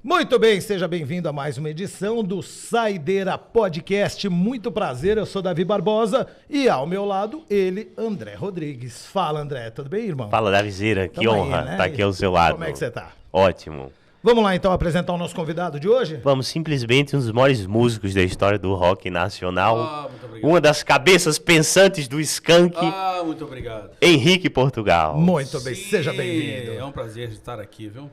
Muito bem, seja bem-vindo a mais uma edição do Saideira Podcast. Muito prazer, eu sou Davi Barbosa e ao meu lado ele, André Rodrigues. Fala, André, tudo bem, irmão? Fala, Davizeira, que honra estar aqui ao seu lado. Como é que você tá? Ótimo. Vamos lá então apresentar o nosso convidado de hoje? Vamos simplesmente um dos maiores músicos da história do rock nacional. Muito obrigado. Uma das cabeças pensantes do Skank, Muito obrigado. Henrique Portugal. Muito bem, Sim, seja bem-vindo. É um prazer estar aqui, viu?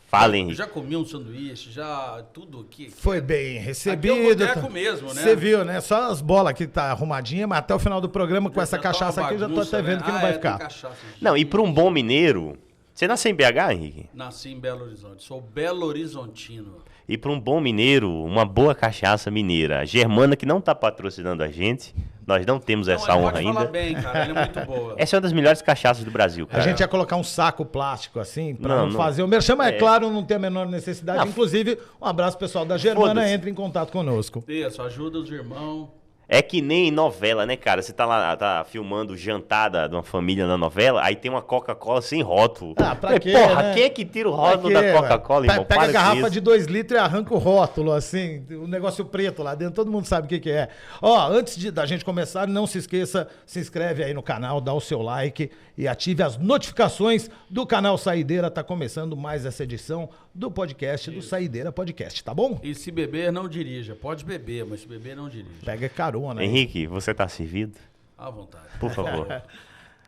Fala, Eu Henrique. já comi um sanduíche, já tudo aqui. Foi bem Aqui é recebido. o boteco mesmo, né? Você viu, né? Só as bolas que tá arrumadinha, mas até o final do programa com essa Já tá uma cachaça aqui, eu já tô bagunça, até vendo né? que não vai Tem ficar. cachaça, gente. Não, e para um bom mineiro... Você nasceu em BH, Henrique? Nasci em Belo Horizonte, sou Belo Horizontino. E para um bom mineiro, uma boa cachaça mineira. A Germana, que não está patrocinando a gente, nós não temos essa ele honra pode ainda. falar bem, cara, ele é muito boa. Essa é uma das melhores cachaças do Brasil, A cara. gente ia colocar um saco plástico assim, pra Não, não não. fazer o merchan, mas é É. claro, não tem a menor necessidade. Não. Inclusive, um abraço pessoal da Germana, Foda-se. entre em contato conosco. Isso, ajuda os irmãos. É que nem novela, né, cara? Você tá lá, tá filmando jantada de uma família na novela, aí tem uma Coca-Cola sem rótulo. Ah, pra Falei, quê, porra, né? quem é que tira o rótulo Pra quê, da Coca-Cola, velho? irmão? Pega Para a com garrafa isso. de 2 litros e arranca o rótulo, assim, o negócio preto lá dentro, todo mundo sabe o que que é. Ó, antes da gente começar, não se esqueça, se inscreve aí no canal, dá o seu like e ative as notificações do canal Saideira. Tá começando mais essa edição do podcast, do Saideira Podcast, tá bom? E se beber, não dirija. Pode beber, mas se beber, não dirija. Pega carona aí. Henrique, você tá servido? À vontade. Por favor.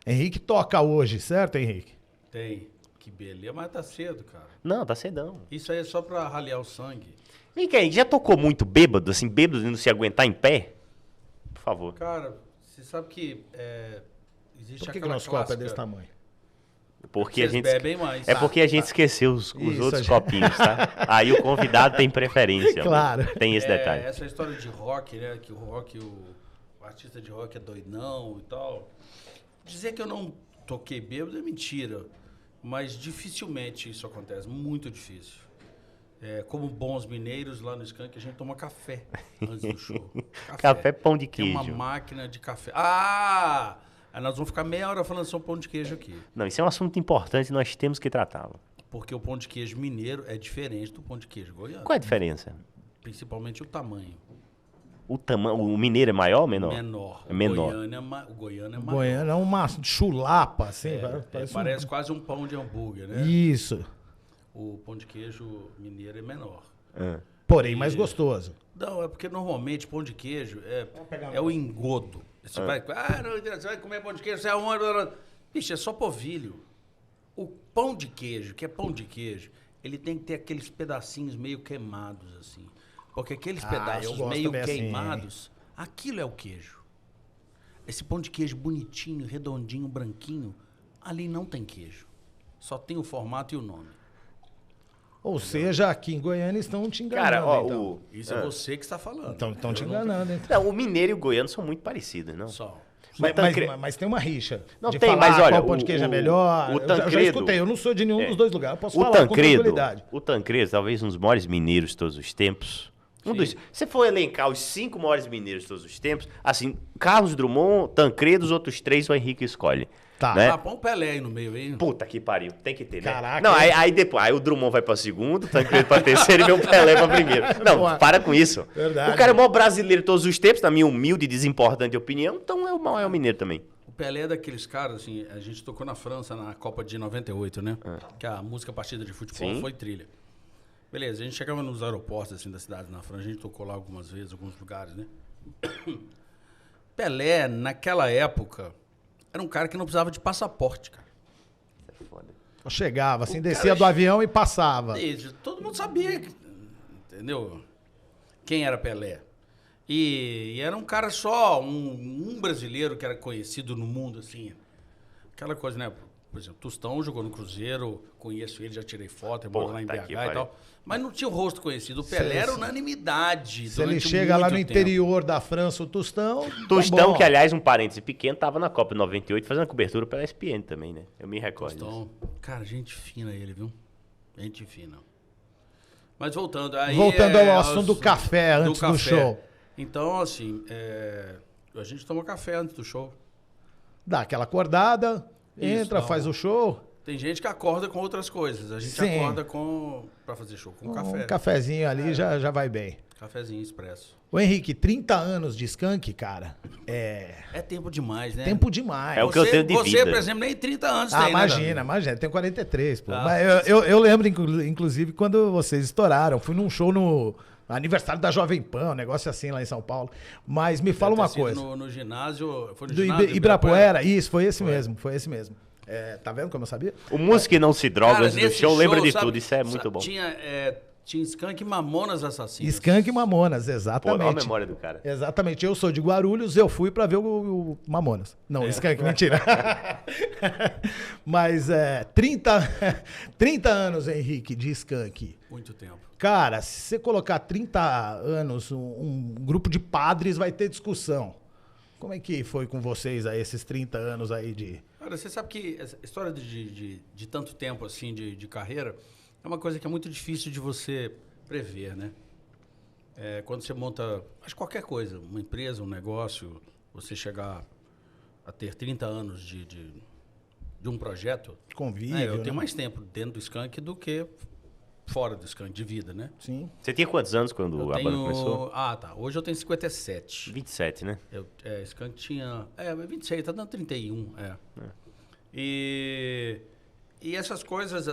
Henrique toca hoje, certo, Henrique? Tem. Que beleza, mas tá cedo, cara. Não, tá cedão. Isso aí é só pra ralear o sangue. Vem cá, Henrique, já tocou muito bêbado, assim, bêbado de não se aguentar em pé? Por favor. Cara, você sabe que existe Por que aquela nosso copo é clássica... desse tamanho? Porque a Vocês gente... bebem mais. É porque a gente esqueceu os Isso, outros a gente- copinhos, tá? Aí o convidado tem preferência. amor. Claro. Tem esse detalhe. Essa história de rock, né? Que o rock, o artista de rock é doidão e tal. Dizer que eu não toquei bêbado é mentira. Mas dificilmente isso acontece. Muito difícil. Como bons mineiros lá no Skank, a gente toma café antes do show. Café, pão de Tem uma queijo. máquina de café. Ah! Aí nós vamos ficar meia hora falando sobre pão de queijo aqui. Não, isso é um assunto importante e nós temos que tratá-lo. Porque o pão de queijo mineiro é diferente do pão de queijo goiano. Qual é a diferença? Principalmente o tamanho. O mineiro é maior ou menor? Menor. É menor. O goiano é maior. Goiânia é uma chulapa, assim. Parece quase um pão de hambúrguer, né? Isso. O pão de queijo mineiro é menor. Porém, mais gostoso. Não, é porque normalmente pão de queijo é o engodo. Você vai, você vai comer pão de queijo, você é onde? Bicho, é só polvilho. O pão de queijo, que é pão de queijo, ele tem que ter aqueles pedacinhos meio queimados, assim. Porque aqueles eu pedaços gosto meio também assim. queimados, aquilo é o queijo. Esse pão de queijo bonitinho, redondinho, branquinho, ali não tem queijo. Só tem o formato e o nome. Ou seja, aqui em Goiânia estão te enganando. Cara, ó, então. Isso é você que está falando. Estão te enganando, então. Não, o mineiro e o goiano são muito parecidos, não? Só. Mas tem uma rixa. Não de tem, falar mas olha, qual pão de queijo é o melhor. o Eu já Tancredo- escutei, eu não sou de nenhum dos dois lugares. Eu posso O falar com Tancredo, tranquilidade. talvez um dos maiores mineiros de todos os tempos. Se for elencar os 5 maiores mineiros de todos os tempos, assim, Carlos Drummond, Tancredo, os outros 3 o Henrique escolhe. Tá. Né? Ah, põe um Pelé aí no meio, hein? Puta que pariu, tem que ter, né? Caraca. Não, aí depois, aí o Drummond vai pra segundo, o Tancredo pra terceiro e vem o Pelé pra primeiro. Não, Boa. para com isso. Verdade. O cara é o maior brasileiro de todos os tempos, na minha humilde e desimportante opinião, então é o maior mineiro também. O Pelé é daqueles caras, assim, a gente tocou na França na Copa de 98, né? Que a música partida de futebol Sim. foi trilha. Beleza, a gente chegava nos aeroportos, assim, da cidade na França, a gente tocou lá algumas vezes, alguns lugares, né? Pelé, naquela época, era um cara que não precisava de passaporte, cara. Eu chegava, assim, O descia cara- do avião e passava. Todo mundo sabia, entendeu? Quem era Pelé. E era um cara só, um brasileiro que era conhecido no mundo, assim. Aquela coisa, né? Por exemplo, Tostão jogou no Cruzeiro, conheço ele, já tirei foto, moro lá em Puta BH que e pariu. tal. Mas não tinha o rosto conhecido. O Pelé era unanimidade. Se ele durante chega lá no muito tempo. interior da França, o Tostão. tá Tostão, bom. que aliás, um parêntese pequeno, tava na Copa 98 fazendo cobertura pela ESPN também, né? Eu me recordo disso. Tostão. Cara, gente fina ele, viu? Gente fina. Mas voltando. Aí Voltando ao assunto do café antes do show. Então, assim, a gente toma café antes do show. Dá aquela acordada, Isso, entra, dá faz um- o show. Tem gente que acorda com outras coisas. A gente Sim. acorda pra fazer show com café. Um cafezinho ali já vai bem. Cafezinho expresso. Ô Henrique, 30 anos de Skank, cara, É tempo demais, né? tempo demais. É o que eu tenho de Você, vida. por exemplo, nem 30 anos Ah, tem, imagina, né, eu tenho 43, pô. Ah. Mas eu lembro, inclusive, quando vocês estouraram. Fui num show no aniversário da Jovem Pan, um negócio assim lá em São Paulo. Mas me fala uma coisa. No ginásio... Foi no Do ginásio do Ibirapuera, isso, foi esse mesmo. É, tá vendo como eu sabia? O músico que não se droga Cara, antes do nesse show lembra de sabe, tudo, isso é muito bom. Tinha Skank e Mamonas Assassinas. Skank e Mamonas, Pô, olha a exatamente. memória do cara. Exatamente, eu sou de Guarulhos, eu fui pra ver o Mamonas. Não, Skank, mentira. Mas 30 anos, Henrique, de Skank. Muito tempo. Cara, se você colocar 30 anos, um grupo de padres vai ter discussão. Como é que foi com vocês aí, esses 30 anos aí de... Cara, você sabe que essa história de tanto tempo assim de carreira é uma coisa que é muito difícil de você prever, né? Quando você monta, acho qualquer coisa, uma empresa, um negócio, você chegar a ter 30 anos de um projeto, Convívio, eu tenho né? mais tempo dentro do Skank do que fora do Skank, de vida, né? Sim. Você tinha quantos anos quando Eu a banda tenho... começou? Ah, tá. Hoje eu tenho 57. 27, né? Skank tinha... 26, tá dando 31, E essas coisas,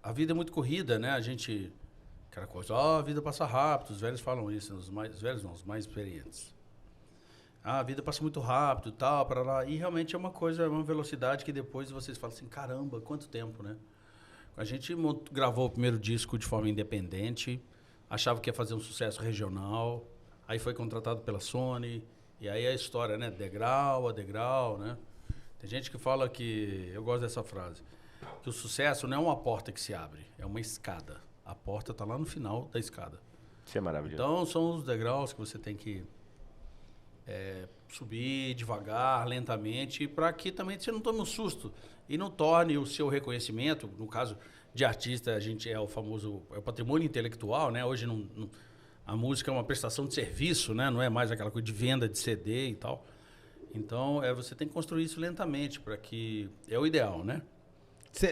a vida é muito corrida, né? A gente... Aquela coisa, a vida passa rápido, os velhos falam isso, os velhos não, os mais experientes. A vida passa muito rápido e tal, para lá. E realmente é uma coisa, é uma velocidade que depois vocês falam assim, caramba, quanto tempo, né? A gente gravou o primeiro disco de forma independente, achava que ia fazer um sucesso regional, aí foi contratado pela Sony, e aí a história, né? Degrau a degrau, né? Tem gente que fala que, eu gosto dessa frase, que o sucesso não é uma porta que se abre, é uma escada. A porta está lá no final da escada. Isso é maravilhoso. Então, são os degraus que você tem que subir devagar, lentamente, para que também você não tome um susto e não torne o seu reconhecimento, no caso de artista, a gente é o famoso patrimônio intelectual, né? Hoje a música é uma prestação de serviço, né? Não é mais aquela coisa de venda de CD e tal. Então, você tem que construir isso lentamente para que é o ideal, né?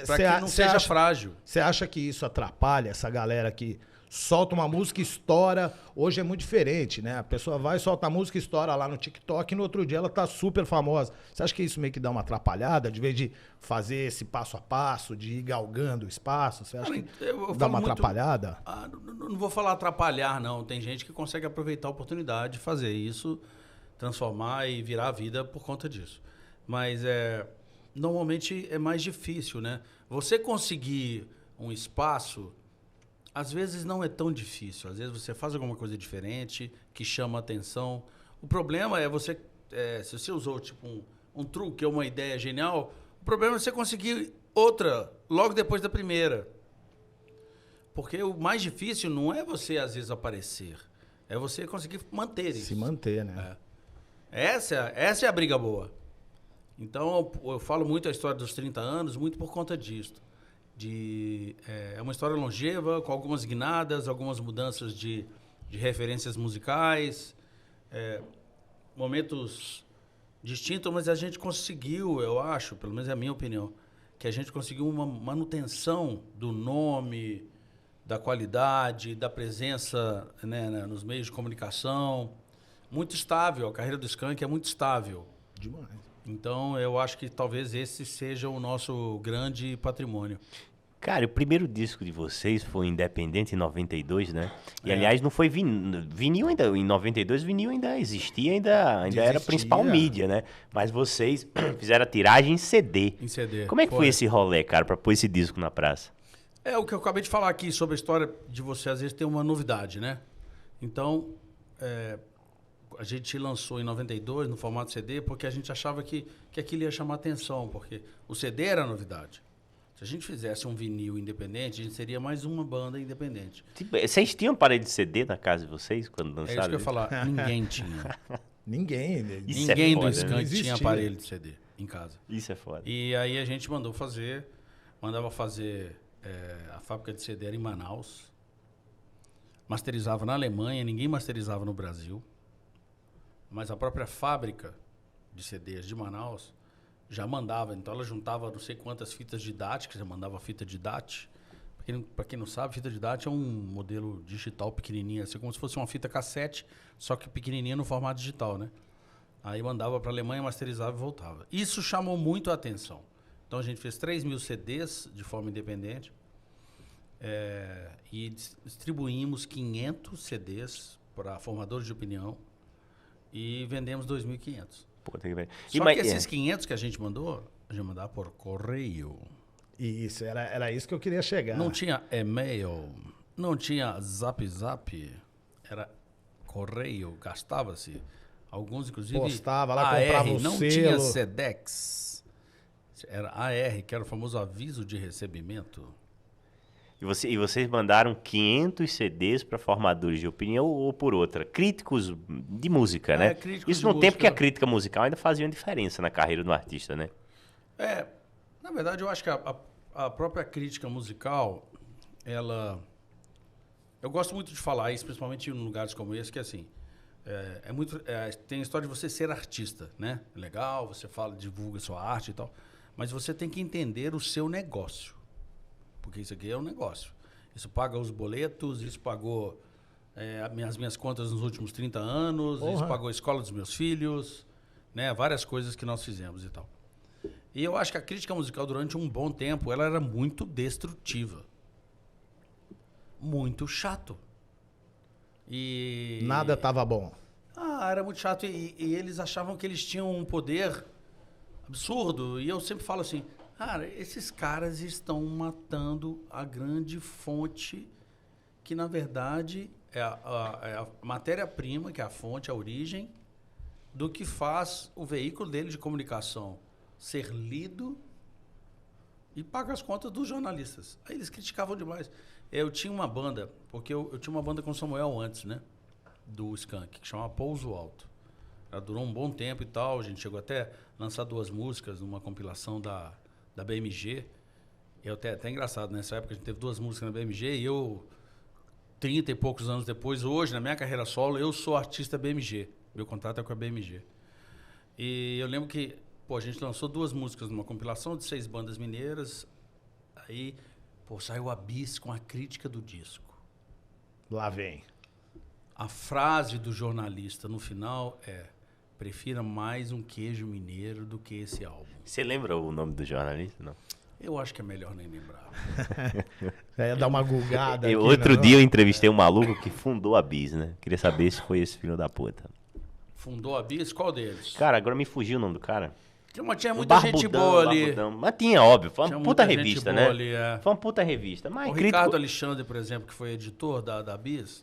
Para que não seja frágil. Você acha que isso atrapalha essa galera que solta uma música e estoura? Hoje é muito diferente, né? A pessoa vai, solta a música e estoura lá no TikTok e no outro dia ela tá super famosa. Você acha que isso meio que dá uma atrapalhada, de vez de fazer esse passo a passo, de ir galgando o espaço? Você acha que dá uma atrapalhada? Não vou falar atrapalhar, não. Tem gente que consegue aproveitar a oportunidade de fazer isso, transformar e virar a vida por conta disso. Mas normalmente é mais difícil, né? Você conseguir um espaço, às vezes não é tão difícil. Às vezes você faz alguma coisa diferente, que chama a atenção. O problema é você... se você usou tipo um truque ou uma ideia genial, o problema é você conseguir outra logo depois da primeira. Porque o mais difícil não é você, às vezes, aparecer. É você conseguir manter isso. Se manter, né? Essa é a briga boa. Então, eu falo muito a história dos 30 anos, muito por conta disso. É uma história longeva, com algumas guinadas, algumas mudanças de referências musicais, momentos distintos, mas a gente conseguiu, eu acho, pelo menos é a minha opinião, que a gente conseguiu uma manutenção do nome, da qualidade, da presença, né, nos meios de comunicação, muito estável. A carreira do Skank é muito estável. Demais. Então, eu acho que talvez esse seja o nosso grande patrimônio. Cara, o primeiro disco de vocês foi Independente em 92, né? E, aliás, não foi vinil ainda. Em 92, vinil ainda existia, ainda era a principal mídia, né? Mas vocês fizeram a tiragem em CD. Em CD. Como é que foi esse rolê, cara, pra pôr esse disco na praça? O que eu acabei de falar aqui sobre a história de você, às vezes, tem uma novidade, né? Então, a gente lançou em 92, no formato CD, porque a gente achava que aquilo ia chamar atenção, porque o CD era a novidade. Se a gente fizesse um vinil independente, a gente seria mais uma banda independente. Vocês tinham parede de CD na casa de vocês quando lançaram? É isso que eu ia falar. Ninguém tinha. Ninguém. Isso é Ninguém foda, do né? Skank Não tinha aparelho de CD em casa. Isso é foda. E aí a gente mandava fazer, a fábrica de CD era em Manaus, masterizava na Alemanha, ninguém masterizava no Brasil, mas a própria fábrica de CDs de Manaus já mandava. Então ela juntava não sei quantas fitas de DAT, que já mandava fita de DAT. Para quem não sabe, fita de DAT é um modelo digital pequenininho, assim como se fosse uma fita cassete, só que pequenininha no formato digital, né? Aí mandava para a Alemanha, masterizava e voltava. Isso chamou muito a atenção. Então a gente fez 3.000 CDs de forma independente e distribuímos 500 CDs para formadores de opinião e vendemos 2.500. Só que esses 500 que a gente mandava por correio. Isso, era isso que eu queria chegar. Não tinha e-mail, não tinha zap, era correio, gastava-se. Alguns, inclusive, postava lá, comprava o não selo. Tinha SEDEX. Era AR, que era o famoso aviso de recebimento. E vocês mandaram 500 CDs para formadores de opinião ou por outra? Críticos de música, né? Isso no tempo que a crítica musical ainda fazia uma diferença na carreira do artista, né? Na verdade, eu acho que a própria crítica musical, ela... Eu gosto muito de falar isso, principalmente em lugares como esse, que assim... tem a história de você ser artista, né? É legal, você fala, divulga sua arte e tal, mas você tem que entender o seu negócio, porque isso aqui é um negócio. Isso paga os boletos, isso pagou as minhas contas nos últimos 30 anos, isso pagou a escola dos meus filhos, né? Várias coisas que nós fizemos e tal. E eu acho que a crítica musical, durante um bom tempo, ela era muito destrutiva. Muito chato. E... Nada estava bom. Era muito chato. E eles achavam que eles tinham um poder absurdo. E eu sempre falo assim, cara, esses caras estão matando a grande fonte que, na verdade, é a matéria-prima, que é a fonte, a origem, do que faz o veículo dele de comunicação ser lido e paga as contas dos jornalistas. Aí eles criticavam demais. Eu tinha uma banda, porque eu tinha uma banda com o Samuel antes, né? Do Skank, que chamava Pouso Alto. Ela durou um bom tempo e tal. A gente chegou até a lançar 2 músicas numa compilação da BMG. E até engraçado, nessa época a gente teve 2 músicas na BMG e eu, 30 e poucos anos depois, hoje, na minha carreira solo, eu sou artista BMG. Meu contrato é com a BMG. E eu lembro que, a gente lançou 2 músicas numa compilação de 6 bandas mineiras. Aí, saiu a Bis com a crítica do disco. Lá vem. A frase do jornalista no final é: prefira mais um queijo mineiro do que esse álbum. Você lembra o nome do jornalista? Não. Eu acho que é melhor nem lembrar. Ia dar uma gulgada. Outro dia eu entrevistei um maluco que fundou a Bis, né? Queria saber se foi esse filho da puta. Fundou a Bis? Qual deles? Cara, agora me fugiu o nome do cara. Tinha muita gente boa ali. Mas tinha, óbvio. Foi uma puta revista, né? Ali, Foi uma puta revista. Mas Ricardo Alexandre, por exemplo, que foi editor da Bis,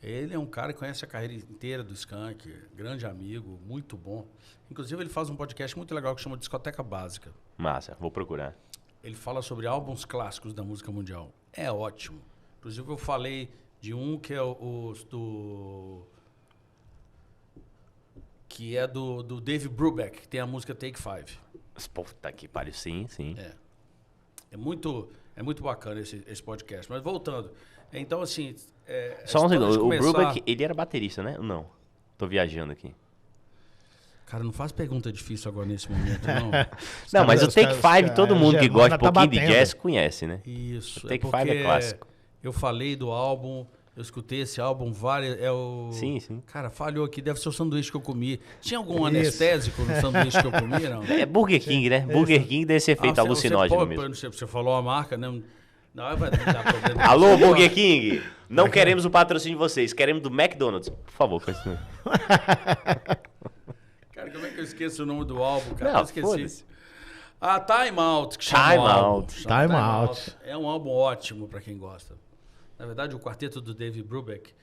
ele é um cara que conhece a carreira inteira do Skank, grande amigo, muito bom. Inclusive, ele faz um podcast muito legal que chama Discoteca Básica. Massa, vou procurar. Ele fala sobre álbuns clássicos da música mundial. É ótimo. Inclusive, eu falei de um que é do Dave Brubeck, que tem a música Take 5. Puta que pariu, sim. É muito bacana esse podcast. Mas voltando. Então, assim... Só um segundo, o Brubeck, ele era baterista, né? Não, tô viajando aqui. Cara, não faz pergunta difícil agora nesse momento, não. Não, mas o Take 5, todo mundo que gosta de um pouquinho de jazz conhece, né? Isso. O Take 5 é clássico. Eu falei do álbum... Eu escutei esse álbum várias... Sim. Cara, falhou aqui. Deve ser o sanduíche que eu comi. Tinha algum anestésico no sanduíche que eu comi, não? É Burger King, né? Burger King deve ser feito alucinógeno mesmo. Você falou a marca, né? Não, vai dar problema. Alô, Burger King! Não queremos o patrocínio de vocês. Queremos do McDonald's. Por favor, continue. Cara, como é que eu esqueço o nome do álbum, cara? Não, eu esqueci. Time Out, que chama Time Out. É um álbum ótimo pra quem gosta. Na verdade, o quarteto do Dave Brubeck,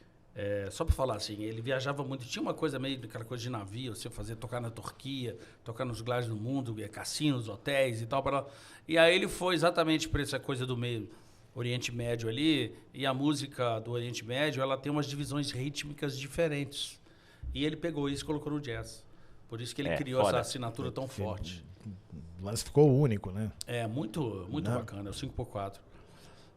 só pra falar assim, ele viajava muito. Tinha uma coisa meio daquela coisa de navio, você tocar na Turquia, tocar nos lugares do mundo, cassinos, hotéis e tal. E aí ele foi exatamente por essa coisa do meio Oriente Médio ali. E a música do Oriente Médio, ela tem umas divisões rítmicas diferentes. E ele pegou isso e colocou no jazz. Por isso que ele criou essa assinatura tão forte. Mas ficou único, né? Muito bacana, é o 5x4.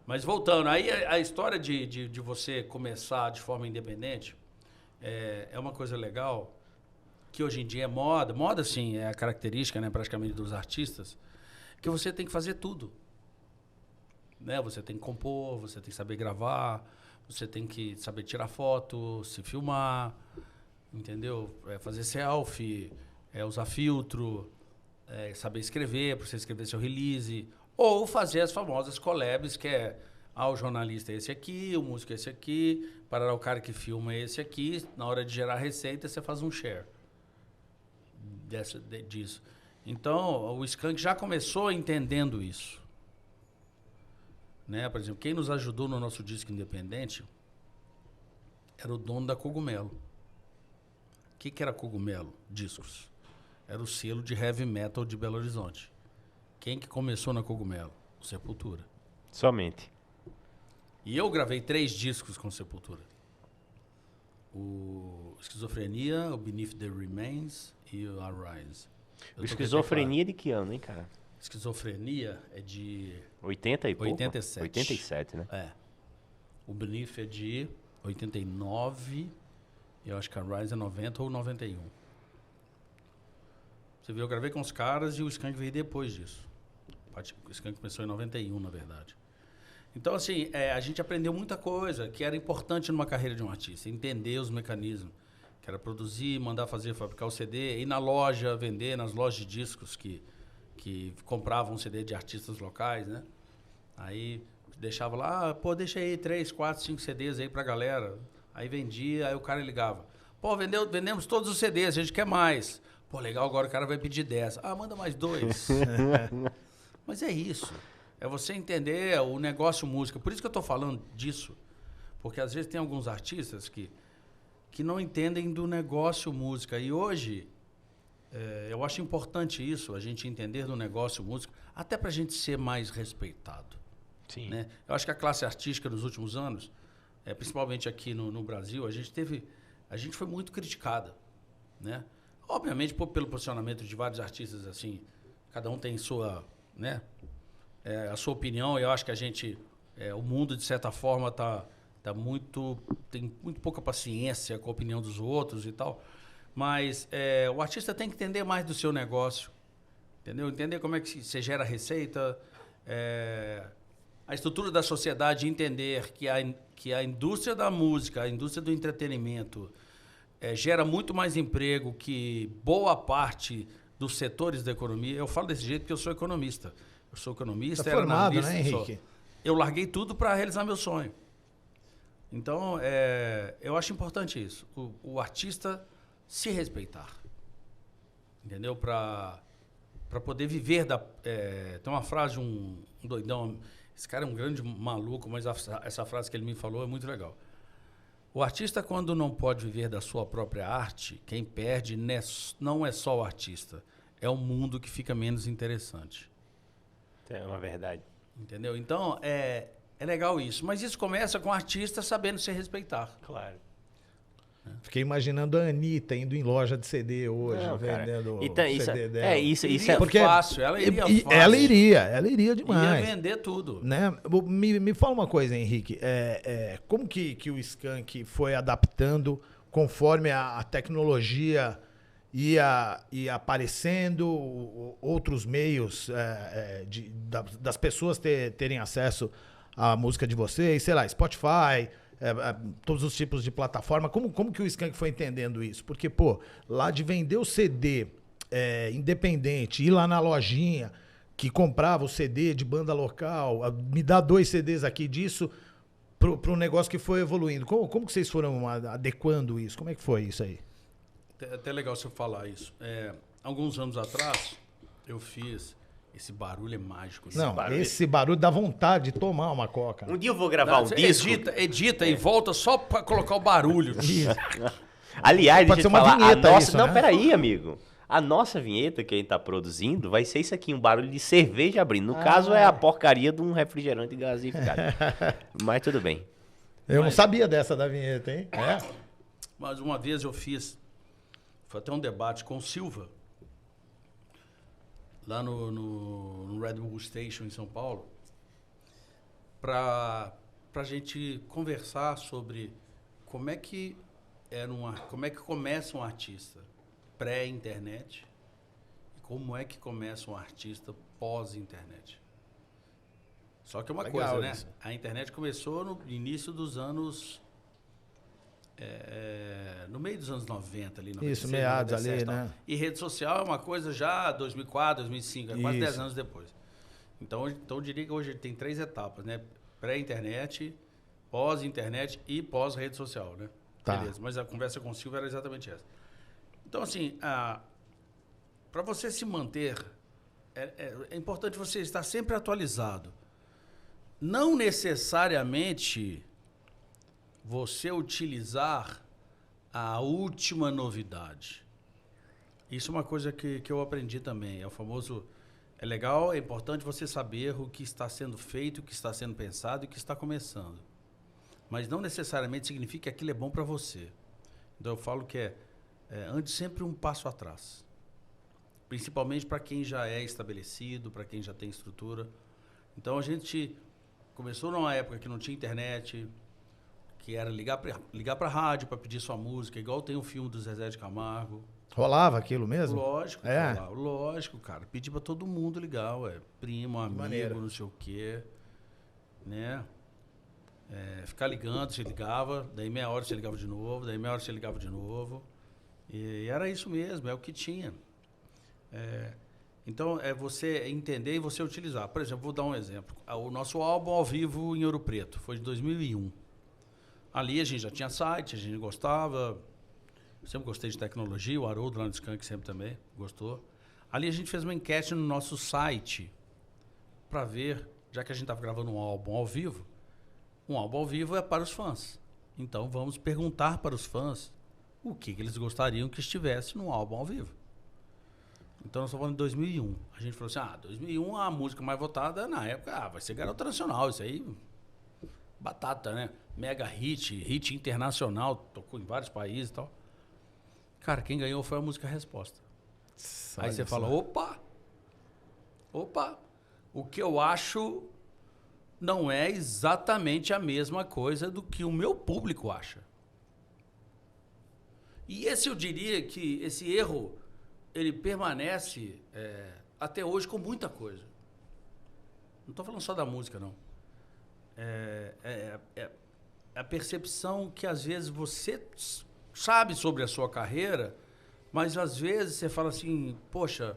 Mas voltando, aí a história de você começar de forma independente é uma coisa legal, que hoje em dia é moda. Moda, sim, é a característica, né, praticamente dos artistas, que você tem que fazer tudo. Né? Você tem que compor, você tem que saber gravar, você tem que saber tirar foto, se filmar, entendeu? Fazer selfie, usar filtro, saber escrever, para você escrever seu release, ou fazer as famosas collabs, que é o jornalista é esse aqui, o músico é esse aqui, para o cara que filma é esse aqui, na hora de gerar receita você faz um share disso. Então, o Skank já começou entendendo isso. Né? Por exemplo, quem nos ajudou no nosso disco independente era o dono da Cogumelo. O que era Cogumelo? Discos. Era o selo de heavy metal de Belo Horizonte. Quem que começou na Cogumelo? O Sepultura. Somente. E eu gravei 3 discos com Sepultura. O Esquizofrenia, o Beneath the Remains e o Arise. O Esquizofrenia é de que ano, hein, cara? Esquizofrenia é de... 80 e pouco? 87. 87, né? É. O Beneath é de 89 e eu acho que a Rise é 90 ou 91. Você viu, eu gravei com os caras e o Skank veio depois disso. O Skank começou em 91, na verdade. Então, assim, a gente aprendeu muita coisa que era importante numa carreira de um artista. Entender os mecanismos. Que era produzir, mandar fazer, fabricar o CD, ir na loja, vender nas lojas de discos que compravam CD de artistas locais, né? Aí deixava lá, pô, deixa aí 3, 4, 5 CDs aí pra galera. Aí vendia, aí o cara ligava. Pô, vendemos todos os CDs, a gente quer mais. Pô, legal, agora o cara vai pedir 10. Ah, manda mais 2. Mas é isso. É você entender o negócio música. Por isso que eu tô falando disso. Porque às vezes tem alguns artistas que não entendem do negócio música. E hoje, eu acho importante isso, a gente entender do negócio música, até pra gente ser mais respeitado. Sim. Né? Eu acho que a classe artística nos últimos anos, principalmente aqui no Brasil, a gente foi muito criticada, né? Obviamente pelo posicionamento de vários artistas, assim, cada um tem sua, né, a sua opinião. Eu acho que o mundo de certa forma tem muito pouca paciência com a opinião dos outros e tal, mas o artista tem que entender mais do seu negócio, entendeu? Entender como é que você gera receita, a estrutura da sociedade, entender que a indústria da música, a indústria do entretenimento gera muito mais emprego que boa parte dos setores da economia. Eu falo desse jeito porque eu sou economista. Eu sou economista, era formado, né, Henrique? Eu larguei tudo para realizar meu sonho. Então, eu acho importante isso. O artista se respeitar. Entendeu? Para poder viver da... tem uma frase de um doidão. Esse cara é um grande maluco, mas essa frase que ele me falou é muito legal. O artista, quando não pode viver da sua própria arte, quem perde não é só o artista. É o mundo que fica menos interessante. É uma verdade. Entendeu? Então, é legal isso. Mas isso começa com o artista sabendo se respeitar. Claro. Fiquei imaginando a Anitta indo em loja de CD hoje, Não, vendendo então, o CD dela. Isso Iria é porque fácil, ela iria fácil. Ela iria demais. Ia vender tudo. Né? Me fala uma coisa, Henrique. Como que o Skank foi adaptando conforme a tecnologia ia aparecendo, outros meios das pessoas terem acesso à música de vocês, sei lá, Spotify, todos os tipos de plataforma. Como que o Skank foi entendendo isso? Porque, pô, lá de vender o CD independente, ir lá na lojinha que comprava o CD de banda local, me dá 2 CDs aqui disso, para um negócio que foi evoluindo. Como que vocês foram adequando isso? Como é que foi isso aí? É até legal você falar isso. Alguns anos atrás, eu fiz... Esse barulho é mágico. Esse barulho dá vontade de tomar uma coca. Um dia eu vou gravar um disco. Edita e volta só pra colocar o barulho. Aliás, pode deixa eu ser uma falar, vinheta nossa... isso, Não, né? peraí, amigo. A nossa vinheta que a gente tá produzindo vai ser isso aqui, um barulho de cerveja abrindo. No caso, é a porcaria de um refrigerante gasificado. Mas tudo bem. Eu não sabia dessa da vinheta, hein? Mas uma vez eu fiz... Foi até um debate com o Silva, lá no Red Bull Station, em São Paulo, para a gente conversar sobre como é que começa um artista. pré-internet e como é que começa um artista pós-internet. Só que é uma coisa, né? Isso. A internet começou no início dos anos... no meio dos anos 90, ali, 96, Isso, meados 97, ali, tal. né? E rede social é uma coisa já 2004, 2005, é quase Isso. 10 anos depois. Então eu diria que hoje tem 3 etapas, né? Pré-internet, pós-internet e pós-rede social, né? Tá. Beleza, mas a conversa com o Silvio era exatamente essa. Então, assim, para você se manter, é importante você estar sempre atualizado. Não necessariamente você utilizar a última novidade. Isso é uma coisa que eu aprendi também. É o famoso... É legal, é importante você saber o que está sendo feito, o que está sendo pensado e o que está começando. Mas não necessariamente significa que aquilo é bom para você. Então eu falo que ande sempre um passo atrás. Principalmente para quem já é estabelecido, para quem já tem estrutura. Então a gente começou numa época que não tinha internet, que era ligar para rádio para pedir sua música, igual tem o filme do Zezé de Camargo. Rolava aquilo mesmo? Lógico, É? lógico, cara. Pedi pra todo mundo ligar, ué. Primo, amigo, maneiro. não sei o quê. Né? Ficar ligando, você ligava, daí meia hora você ligava de novo, daí meia hora você ligava de novo. E era isso mesmo, é o que tinha. Então, é você entender e você utilizar. Por exemplo, vou dar um exemplo. O nosso álbum ao vivo em Ouro Preto foi de 2001. Ali a gente já tinha site, a gente gostava... Sempre gostei de tecnologia, o Haroldo lá no Skank sempre também gostou. Ali a gente fez uma enquete no nosso site para ver, já que a gente estava gravando um álbum ao vivo é para os fãs. Então vamos perguntar para os fãs o que eles gostariam que estivesse no álbum ao vivo. Então nós estamos falando de 2001. A gente falou assim, 2001 a música mais votada na época, vai ser Garota Nacional, isso aí, batata, né? Mega hit internacional, tocou em vários países e tal. Cara, quem ganhou foi a música Resposta. Aí você fala, opa, o que eu acho não é exatamente a mesma coisa do que o meu público acha. E eu diria que esse erro, ele permanece até hoje com muita coisa. Não estou falando só da música, não. A percepção que às vezes você... sabe sobre a sua carreira, mas às vezes você fala assim, poxa,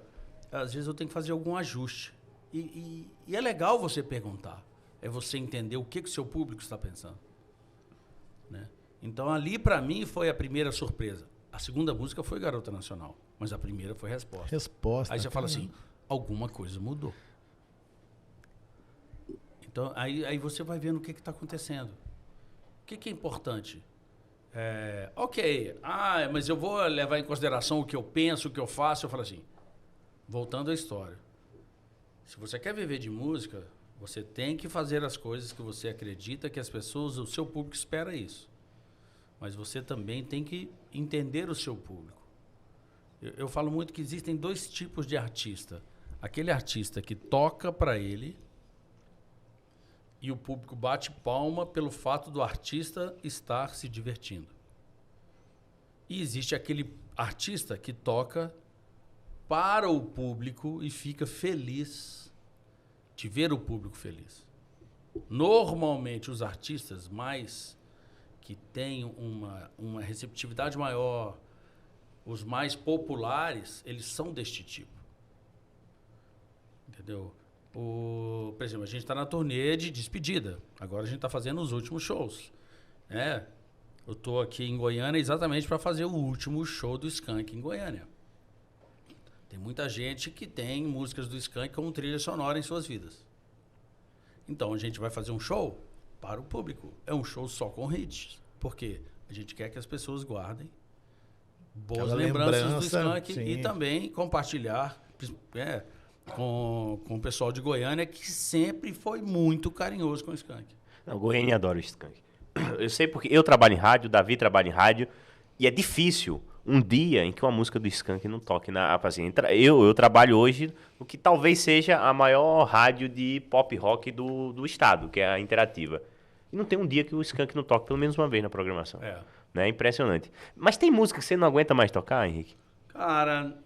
às vezes eu tenho que fazer algum ajuste. E é legal você perguntar. É você entender o que o seu público está pensando. Né? Então ali, para mim, foi a primeira surpresa. A segunda música foi Garota Nacional, mas a primeira foi Resposta. Aí você fala assim, alguma coisa mudou. Então aí você vai vendo o que está acontecendo. O que é importante? Ok, mas eu vou levar em consideração o que eu penso, o que eu faço. Eu falo assim, voltando à história. Se você quer viver de música, você tem que fazer as coisas que você acredita que as pessoas, o seu público espera isso. Mas você também tem que entender o seu público. Eu falo muito que existem 2 tipos de artista. Aquele artista que toca para ele e o público bate palma pelo fato do artista estar se divertindo. E existe aquele artista que toca para o público e fica feliz de ver o público feliz. Normalmente, os artistas mais que têm uma receptividade maior, os mais populares, eles são deste tipo. Entendeu? Por exemplo, a gente está na turnê de despedida. Agora a gente está fazendo os últimos shows. Eu estou aqui em Goiânia exatamente para fazer o último show do Skank em Goiânia. Tem muita gente que tem músicas do Skank como trilha sonora em suas vidas. Então a gente vai fazer um show para o público. É um show só com hits. Por quê? A gente quer que as pessoas guardem boas lembranças do Skank e também compartilhar com o pessoal de Goiânia, que sempre foi muito carinhoso com o Skank. Não, Goiânia adora o Skank. Eu sei porque eu trabalho em rádio, o Davi trabalha em rádio, e é difícil um dia em que uma música do Skank não toque assim, eu trabalho hoje no que talvez seja a maior rádio de pop rock do estado, que é a Interativa. E não tem um dia que o Skank não toque pelo menos uma vez na programação. É impressionante. Mas tem música que você não aguenta mais tocar, Henrique? Cara...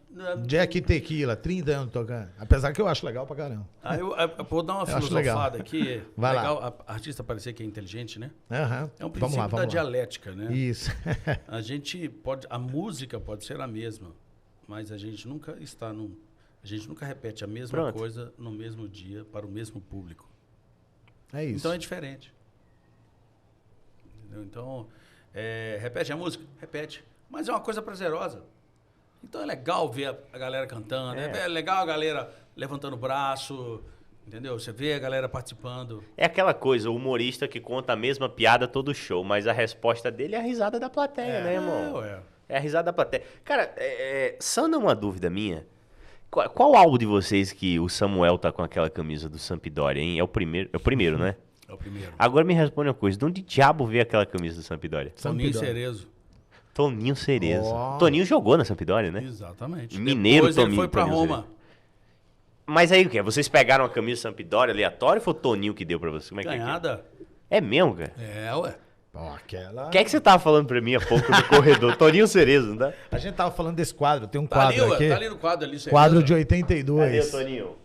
Jack e Tequila, 30 anos tocando. Apesar que eu acho legal pra caramba. Eu vou dar uma Eu acho legal. filosofada aqui. Vai legal lá. a artista parecer que é inteligente, né? Aham. É um Vamos princípio lá, da vamos lá. dialética, né? Isso. A música pode ser a mesma, mas a gente nunca repete a mesma coisa no mesmo dia para o mesmo público. É isso. Então é diferente. Entendeu? Então, repete a música? Repete. Mas é uma coisa prazerosa. Então é legal ver a galera cantando, é legal a galera levantando o braço, entendeu? Você vê a galera participando. É aquela coisa, o humorista que conta a mesma piada todo show, mas a resposta dele é a risada da plateia, né, irmão? É a risada da plateia. Cara, sana uma dúvida minha. Qual álbum de vocês que o Samuel tá com aquela camisa do Sampdoria, hein? É o primeiro, né? É o primeiro. Agora me responde uma coisa, de onde diabo veio aquela camisa do Sampdoria? Toninho Cerezo. Toninho Cerezo. Toninho jogou na Sampdoria, né? Exatamente. Mineiro. Depois ele foi pra Roma. Mas aí o que? Vocês pegaram a camisa Sampdoria aleatória ou foi o Toninho que deu pra você? Como é Ganhada. É mesmo, cara? Ué. Aquela... O que é que você tava falando pra mim há pouco no corredor? Toninho Cerezo, não tá? A gente tava falando desse quadro, tem um quadro aqui. Tá ali no quadro ali. Quadro de 82. Cadê o Toninho?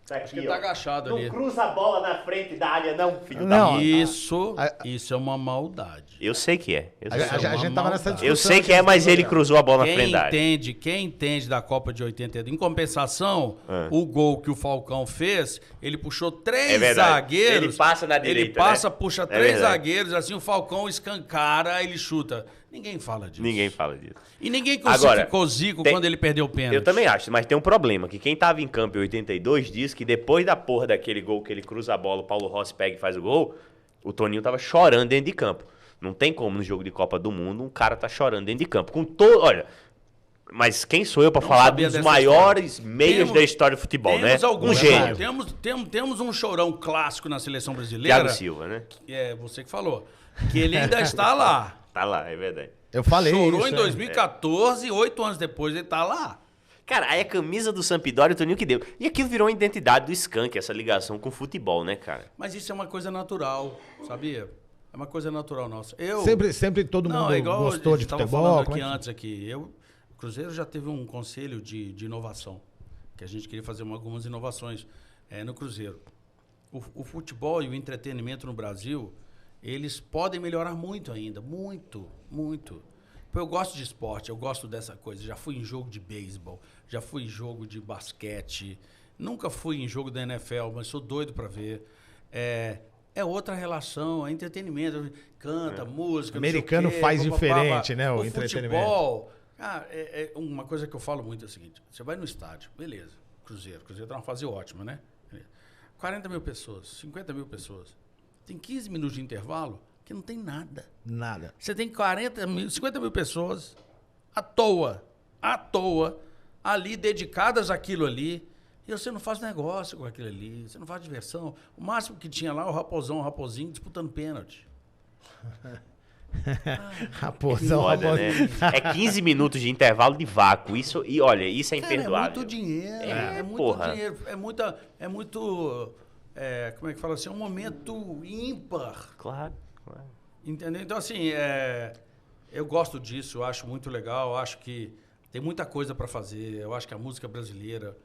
Tá aqui, Acho que ele tá agachado ali. Não cruza a bola na frente da área não, filho Não, da... Isso é uma maldade. Eu sei que é. A gente tava nessa discussão. Eu sei que é, mas ele cruzou a bola na frente da área. Quem entende da Copa de 82, em compensação, o gol que o Falcão fez, ele puxou três zagueiros. Ele passa na direita, ele passa, né? puxa três zagueiros, assim o Falcão escancara, ele chuta. Ninguém fala disso. Ninguém fala disso. E ninguém Agora, ficou zico quando ele perdeu o pênalti. Eu também acho, mas tem um problema, que quem tava em campo em 82 diz que depois da porra daquele gol que ele cruza a bola, o Paulo Rossi pega e faz o gol, o Toninho tava chorando dentro de campo. Não tem como no jogo de Copa do Mundo um cara tá chorando dentro de campo. Olha, mas quem sou eu pra falar dos maiores meios da história do futebol, né? Um gênio. Temos um chorão clássico na seleção brasileira. Thiago Silva, né? É, você que falou. Que ele ainda está lá. Tá lá, é verdade. Eu falei Chorou isso, em 2014, 8 anos depois ele tá lá. Cara, aí a camisa do Sampdoria, o Toninho que deu. E aquilo virou a identidade do Skank, essa ligação com o futebol, né, cara? Mas isso é uma coisa natural, sabia? É uma coisa natural nossa. Sempre todo mundo gostou de futebol. Falando aqui antes aqui. O Cruzeiro já teve um conselho de inovação, que a gente queria fazer algumas inovações no Cruzeiro. O futebol e o entretenimento no Brasil, eles podem melhorar muito ainda, muito, muito. Eu gosto de esporte, eu gosto dessa coisa. Já fui em jogo de beisebol, já fui em jogo de basquete, nunca fui em jogo da NFL, mas sou doido para ver. É outra relação, é entretenimento, canta, música, americano não sei o quê, faz diferente, né, o entretenimento. Futebol, uma coisa que eu falo muito é o seguinte, você vai no estádio, beleza, Cruzeiro tá numa fase ótima, né? 40 mil pessoas, 50 mil pessoas, tem 15 minutos de intervalo que não tem nada. Nada. Você tem 50 mil pessoas à toa, ali dedicadas àquilo ali, e você não faz negócio com aquilo ali, você não faz diversão. O máximo que tinha lá, o Raposinho disputando pênalti. Raposão. Né? É 15 minutos de intervalo de vácuo. Isso é imperdoável. É muito dinheiro. É muito dinheiro. É muito. Como é que fala assim? É um momento ímpar. Claro. Entendeu? Então, assim, eu gosto disso, eu acho muito legal, eu acho que tem muita coisa para fazer. Eu acho que a música brasileira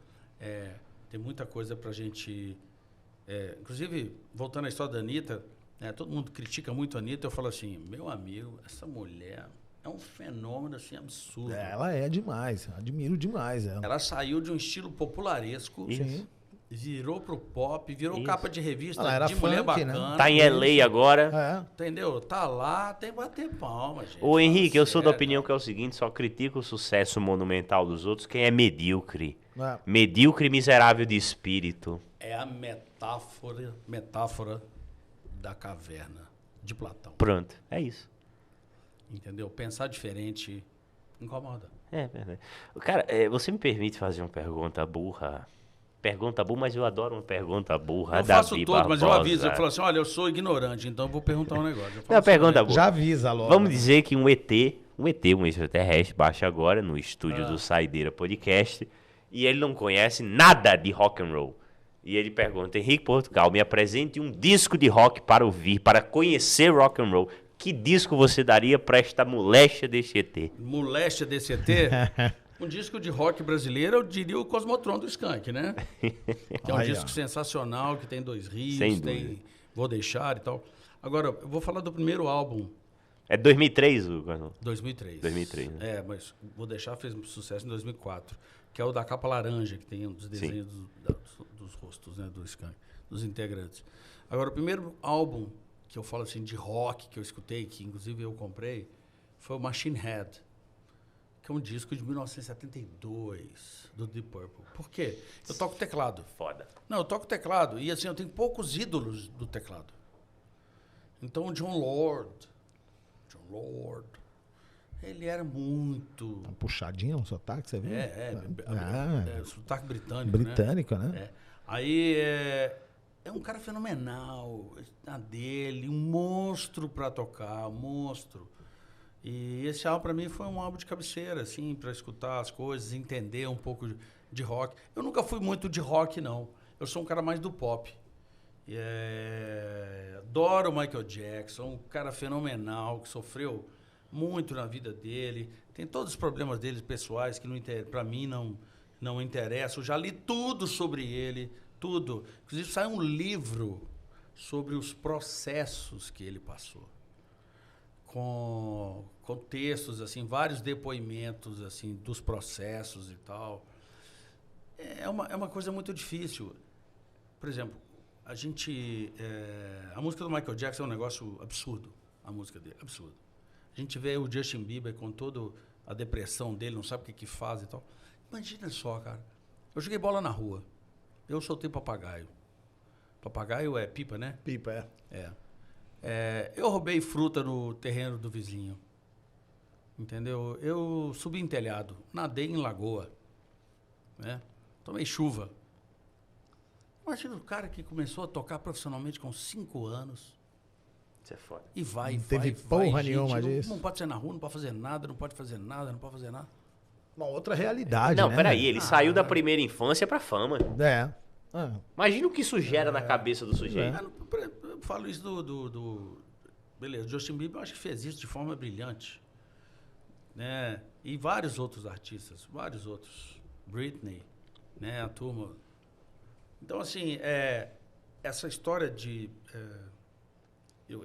tem muita coisa pra gente... inclusive, voltando à história da Anitta, todo mundo critica muito a Anitta, eu falo assim, meu amigo, essa mulher é um fenômeno assim, absurdo. Ela é demais, admiro demais ela. Ela saiu de um estilo popularesco, virou pro pop, virou capa de revista de mulher bacana. Né? Tá em LA agora. Entendeu? Tá lá, tem que bater palma, gente. Ô Henrique, eu sou da opinião que é o seguinte, só critica o sucesso monumental dos outros quem é medíocre. Medíocre e miserável de espírito. É a metáfora da caverna de Platão. Pronto, é isso. Entendeu? Pensar diferente incomoda. É verdade. Cara, você me permite fazer uma pergunta burra? Pergunta burra, mas eu adoro uma pergunta burra. Eu faço todo, mas eu aviso. Eu falo assim, olha, eu sou ignorante, então eu vou perguntar um negócio. Não, pergunta burra. Já avisa logo. Vamos dizer que um extraterrestre, baixa agora no estúdio do Saideira Podcast, e ele não conhece nada de rock and roll. E ele pergunta, Henrique Portugal, me apresente um disco de rock para ouvir, para conhecer rock and roll. Que disco você daria para esta moléstia desse ET? Moléstia desse ET? Um disco de rock brasileiro, eu diria o Cosmotron do Skank, né? Que é um disco sensacional, que tem 2 rios, tem Vou Deixar e tal. Agora, eu vou falar do primeiro álbum. É 2003 o... 2003. 2003, né? É, mas Vou Deixar fez sucesso em 2004, que é o da capa laranja, que tem um dos desenhos dos rostos, né, do Skank, dos integrantes. Agora, o primeiro álbum que eu falo assim de rock que eu escutei, que inclusive eu comprei, foi o Machine Head, que é um disco de 1972 do Deep Purple. Por quê? Eu toco teclado. Foda. Não, eu toco teclado e assim eu tenho poucos ídolos do teclado. Então o John Lord, ele era muito... Uma puxadinha, um sotaque, você viu? Sotaque britânico, britânico, né? É. Aí é um cara fenomenal, a dele, um monstro para tocar, um monstro. E esse álbum para mim foi um álbum de cabeceira, assim, para escutar as coisas, entender um pouco de rock. Eu nunca fui muito de rock, não. Eu sou um cara mais do pop. Adoro o Michael Jackson, um cara fenomenal, que sofreu muito na vida dele. Tem todos os problemas dele pessoais que para mim não interessam. Eu já li tudo sobre ele, tudo. Inclusive saiu um livro sobre os processos que ele passou. Com textos, assim, vários depoimentos assim, dos processos e tal. É uma coisa muito difícil. Por exemplo, a música do Michael Jackson é um negócio absurdo, a música dele, absurdo. A gente vê o Justin Bieber com toda a depressão dele, não sabe o que faz e tal. Imagina só, cara. Eu joguei bola na rua. Eu soltei papagaio. Papagaio é pipa, né? Pipa, Eu roubei fruta no terreno do vizinho. Entendeu? Eu subi em telhado, nadei em lagoa. Né? Tomei chuva. Imagina o cara que começou a tocar profissionalmente com 5 anos. Isso é foda. E vai, não teve porra nenhuma disso. Não pode sair na rua, não pode fazer nada, não pode fazer nada, não pode fazer nada. Uma outra realidade, não, né? Peraí, ele saiu da primeira infância pra fama. Imagina o que isso gera na cabeça do sujeito. Eu falo isso Beleza, Justin Bieber eu acho que fez isso de forma brilhante. Né? E vários outros artistas, vários outros. Britney, né? A turma. Então, assim, essa história de...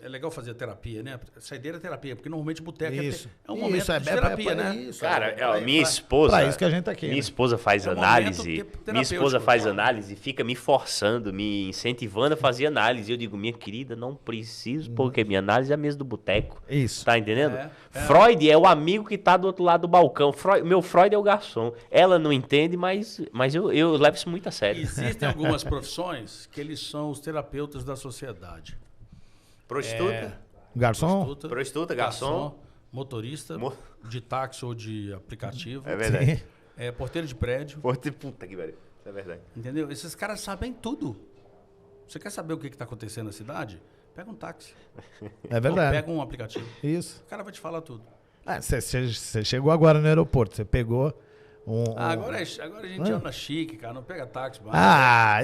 é legal fazer terapia, né? Saideira é terapia, porque normalmente boteca é um momento de terapia, né? Isso, cara, minha esposa... Pra isso que a gente tá aqui. Minha esposa faz análise. Minha esposa faz análise e fica me forçando, me incentivando a fazer análise. Eu digo, minha querida, não preciso, porque minha análise é a mesma do boteco. Isso. Tá entendendo? Freud é o amigo que tá do outro lado do balcão. Meu Freud é o garçom. Ela não entende, mas eu levo isso muito a sério. Existem algumas profissões que eles são os terapeutas da sociedade. Prostituta? Garçom? Prostituta, garçom. Motorista de táxi ou de aplicativo. É verdade. Porteiro de prédio. Puta que pariu. Isso é verdade. Entendeu? Esses caras sabem tudo. Você quer saber o que está acontecendo na cidade? Pega um táxi. É verdade. Ou pega um aplicativo. Isso. O cara vai te falar tudo. Você chegou agora no aeroporto, você pegou... Agora a gente anda chique, cara. Não pega táxi mais.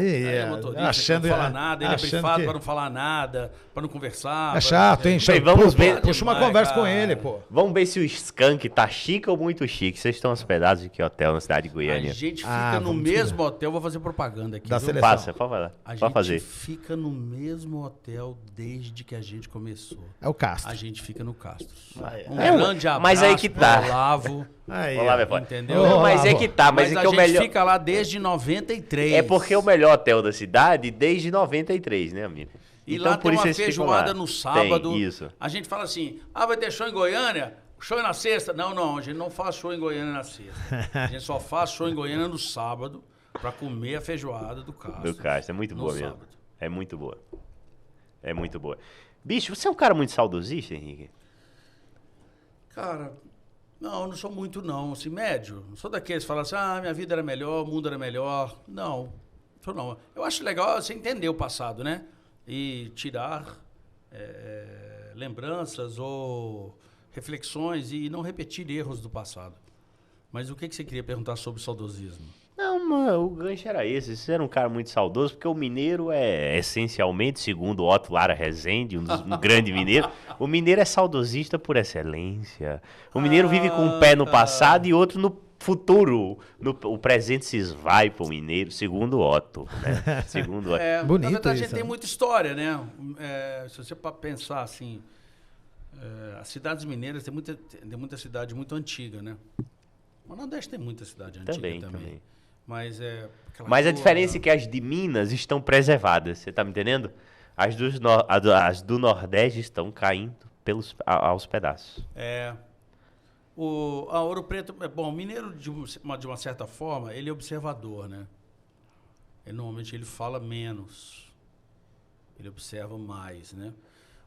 Aí é motorista, achando, não fala nada. Ele é brifado que... para não falar nada, para não conversar. É chato, hein? Vamos ver. Puxa uma conversa com ele, pô. Vamos ver se o Skank tá chique ou muito chique. Vocês estão hospedados em que hotel na cidade de Goiânia? A gente fica no mesmo hotel. Vou fazer propaganda aqui. Da seleção. Passa, pode falar. A gente fica no mesmo hotel desde que a gente começou. É o Castro. A gente fica no Castro. Um É, grande abraço mas aí que tá. pro Olavo. Aí, Olá, entendeu? Não, mas é que tá. Mas é que a o gente melhor... fica lá desde 93. É porque é o melhor hotel da cidade desde 93, né, amigo? E então, lá por tem isso uma feijoada no sábado. Tem, isso. A gente fala assim, vai ter show em Goiânia? Show é na sexta? Não, a gente não faz show em Goiânia na sexta. A gente só faz show em Goiânia no sábado pra comer a feijoada do Castro. Do Castro, é muito boa mesmo. Sábado. É muito boa. É muito boa. Bicho, você é um cara muito saudosista, Henrique? Cara, não sou muito não, assim, médio. Não sou daqueles que falam assim, minha vida era melhor, o mundo era melhor. Não. Eu acho legal você entender o passado, né? E tirar lembranças ou reflexões e não repetir erros do passado. Mas o que você queria perguntar sobre saudosismo? Não, mano, o gancho era esse. Você era um cara muito saudoso, porque o mineiro é essencialmente, segundo Otto Lara Rezende, um grande mineiro, o mineiro é saudosista por excelência. O mineiro vive com um pé no passado e outro no futuro, o presente se esvai pro mineiro, segundo Otto, né? Segundo Otto. Bonito na verdade, a gente isso, tem né? muita história, né? Se você para pensar assim, as cidades mineiras tem muita cidade muito antiga, né? O Nordeste tem muita cidade antiga também. Mas Mas a diferença é que as de Minas estão preservadas, você tá me entendendo? As do Nordeste estão caindo aos pedaços. A Ouro Preto, bom, o mineiro, de uma certa forma, ele é observador, né? Normalmente ele fala menos, ele observa mais, né?